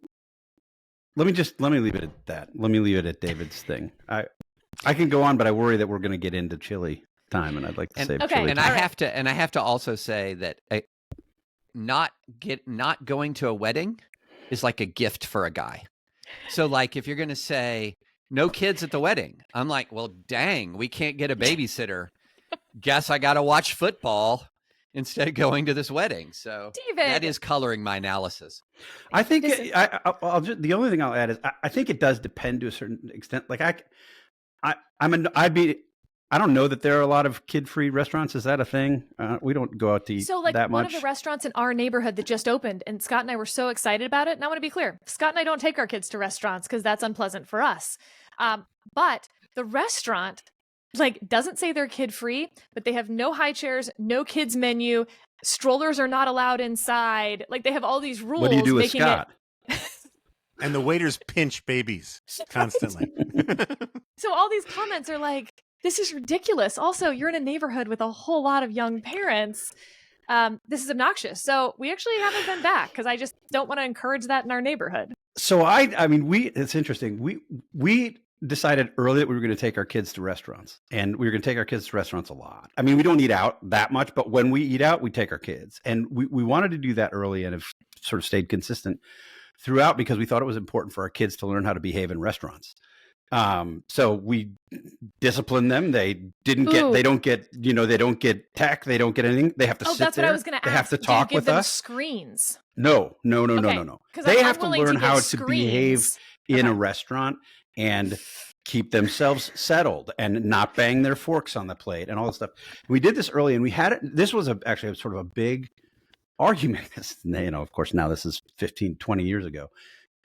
let me leave it at that. Let me leave it at David's thing. I can go on, but I worry that we're going to get into chili time, and I'd like to save chili time. I have to also say that not going to a wedding is like a gift for a guy. So like if you're going to say, no kids at the wedding. I'm like, well, dang, we can't get a babysitter. Guess I got to watch football instead of going to this wedding. So David. that is coloring my analysis. I think the only thing I'll add is I think it does depend to a certain extent. Like I don't know that there are a lot of kid-free restaurants. Is that a thing? We don't go out to eat that much. One of the restaurants in our neighborhood that just opened, and Scott and I were so excited about it. And I want to be clear, Scott and I don't take our kids to restaurants because that's unpleasant for us. But the restaurant doesn't say they're kid-free, but they have no high chairs, no kids menu, strollers are not allowed inside. Like they have all these rules. What do you do with Scott? And the waiters pinch babies constantly. So all these comments are like, this is ridiculous. Also, you're in a neighborhood with a whole lot of young parents. This is obnoxious. So we actually haven't been back because I just don't want to encourage that in our neighborhood. So it's interesting. We decided early that we were going to take our kids to restaurants, and we were going to take our kids to restaurants a lot. I mean, we don't eat out that much, but when we eat out, we take our kids, and we wanted to do that early and have sort of stayed consistent throughout because we thought it was important for our kids to learn how to behave in restaurants. So we discipline them. They don't get tech. They don't get anything. They have to sit there. That's what I was going to ask. They have to talk with us. Screens. No. They have to learn how to behave in a restaurant and keep themselves settled and not bang their forks on the plate and all this stuff. We did this early, and we had it. This was actually sort of a big argument. Of course, now this is 15, 20 years ago.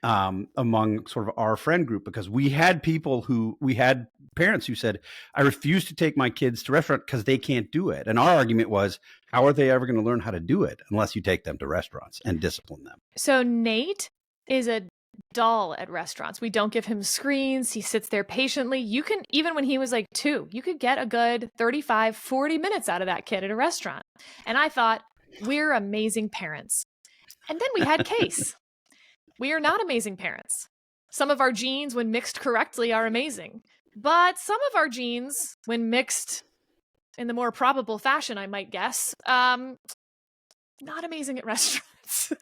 Among sort of our friend group, because we had parents who said, I refuse to take my kids to restaurant because they can't do it. And our argument was, how are they ever going to learn how to do it unless you take them to restaurants and discipline them? So Nate is a dull at restaurants. We don't give him screens. He sits there patiently. You can, even when he was like 2, you could get a good 35, 40 minutes out of that kid at a restaurant. And I thought, we're amazing parents. And then we had Case. We are not amazing parents. Some of our genes, when mixed correctly, are amazing. But some of our genes, when mixed in the more probable fashion, I might guess, not amazing at restaurants.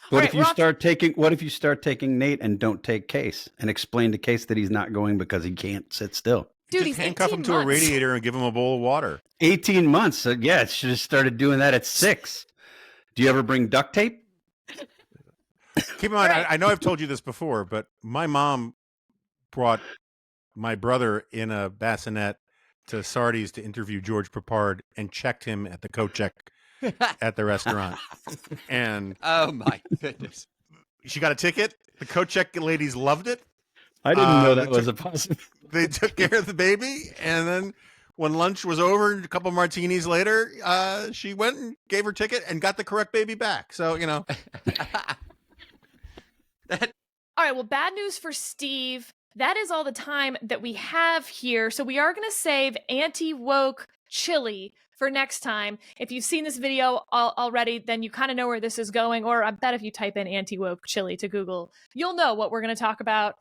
What if you start taking Nate and don't take Case and explain to Case that he's not going because he can't sit still? Dude, just handcuff him to a radiator and give him a bowl of water. 18 months. So yeah, it should have started doing that at 6. Do you ever bring duct tape? Keep in mind, I know I've told you this before, but my mom brought my brother in a bassinet to Sardi's to interview George Papard and checked him at the coat check at the restaurant. And oh my goodness, she got a ticket. The coat check ladies loved it. I didn't know that was a possibility. They took care of the baby, and then when lunch was over, a couple martinis later, she went and gave her ticket and got the correct baby back. So, All right, well, bad news for Steve. That is all the time that we have here. So we are going to save anti-woke chili for next time. If you've seen this video already, then you kind of know where this is going. Or I bet if you type in anti-woke chili to Google, you'll know what we're going to talk about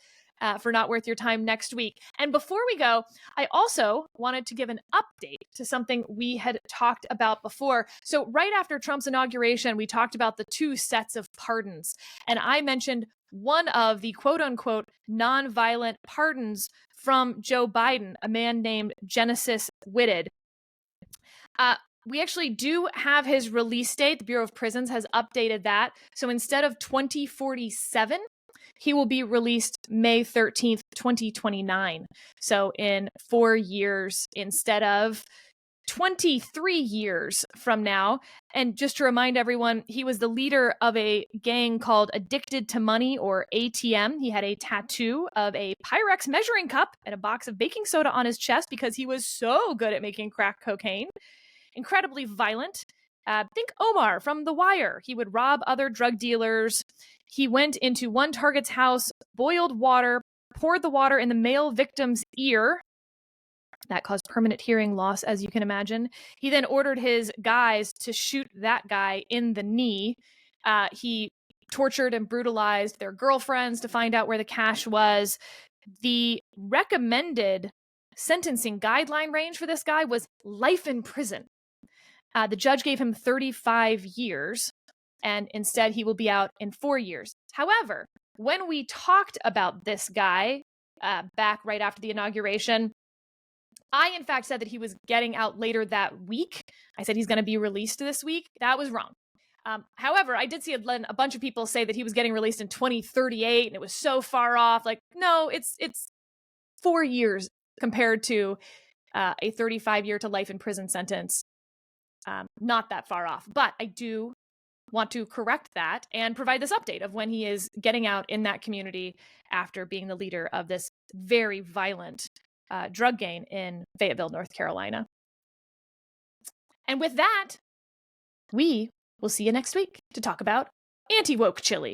for Not Worth Your Time next week. And before we go, I also wanted to give an update to something we had talked about before. So right after Trump's inauguration, we talked about the 2 sets of pardons. And I mentioned one of the quote-unquote nonviolent pardons from Joe Biden, a man named Genesis Whitted. We actually do have his release date. The Bureau of Prisons has updated that. So instead of 2047, he will be released May 13th, 2029. So in 4 years instead of 23 years from now. And just to remind everyone, he was the leader of a gang called Addicted to Money, or ATM. He had a tattoo of a Pyrex measuring cup and a box of baking soda on his chest because he was so good at making crack cocaine. Incredibly violent. Think Omar from The Wire. He would rob other drug dealers. He went into one target's house, boiled water, poured the water in the male victim's ear. That caused permanent hearing loss, as you can imagine. He then ordered his guys to shoot that guy in the knee. He tortured and brutalized their girlfriends to find out where the cash was. The recommended sentencing guideline range for this guy was life in prison. The judge gave him 35 years, and instead he will be out in 4 years. However, when we talked about this guy back right after the inauguration, I, in fact, said that he was getting out later that week. I said he's going to be released this week. That was wrong. However, I did see a bunch of people say that he was getting released in 2038 and it was so far off. Like, no, it's 4 years compared to a 35-year to life in prison sentence. Not that far off. But I do want to correct that and provide this update of when he is getting out in that community after being the leader of this very violent drug gang in Fayetteville, North Carolina. And with that, we will see you next week to talk about anti-woke chili.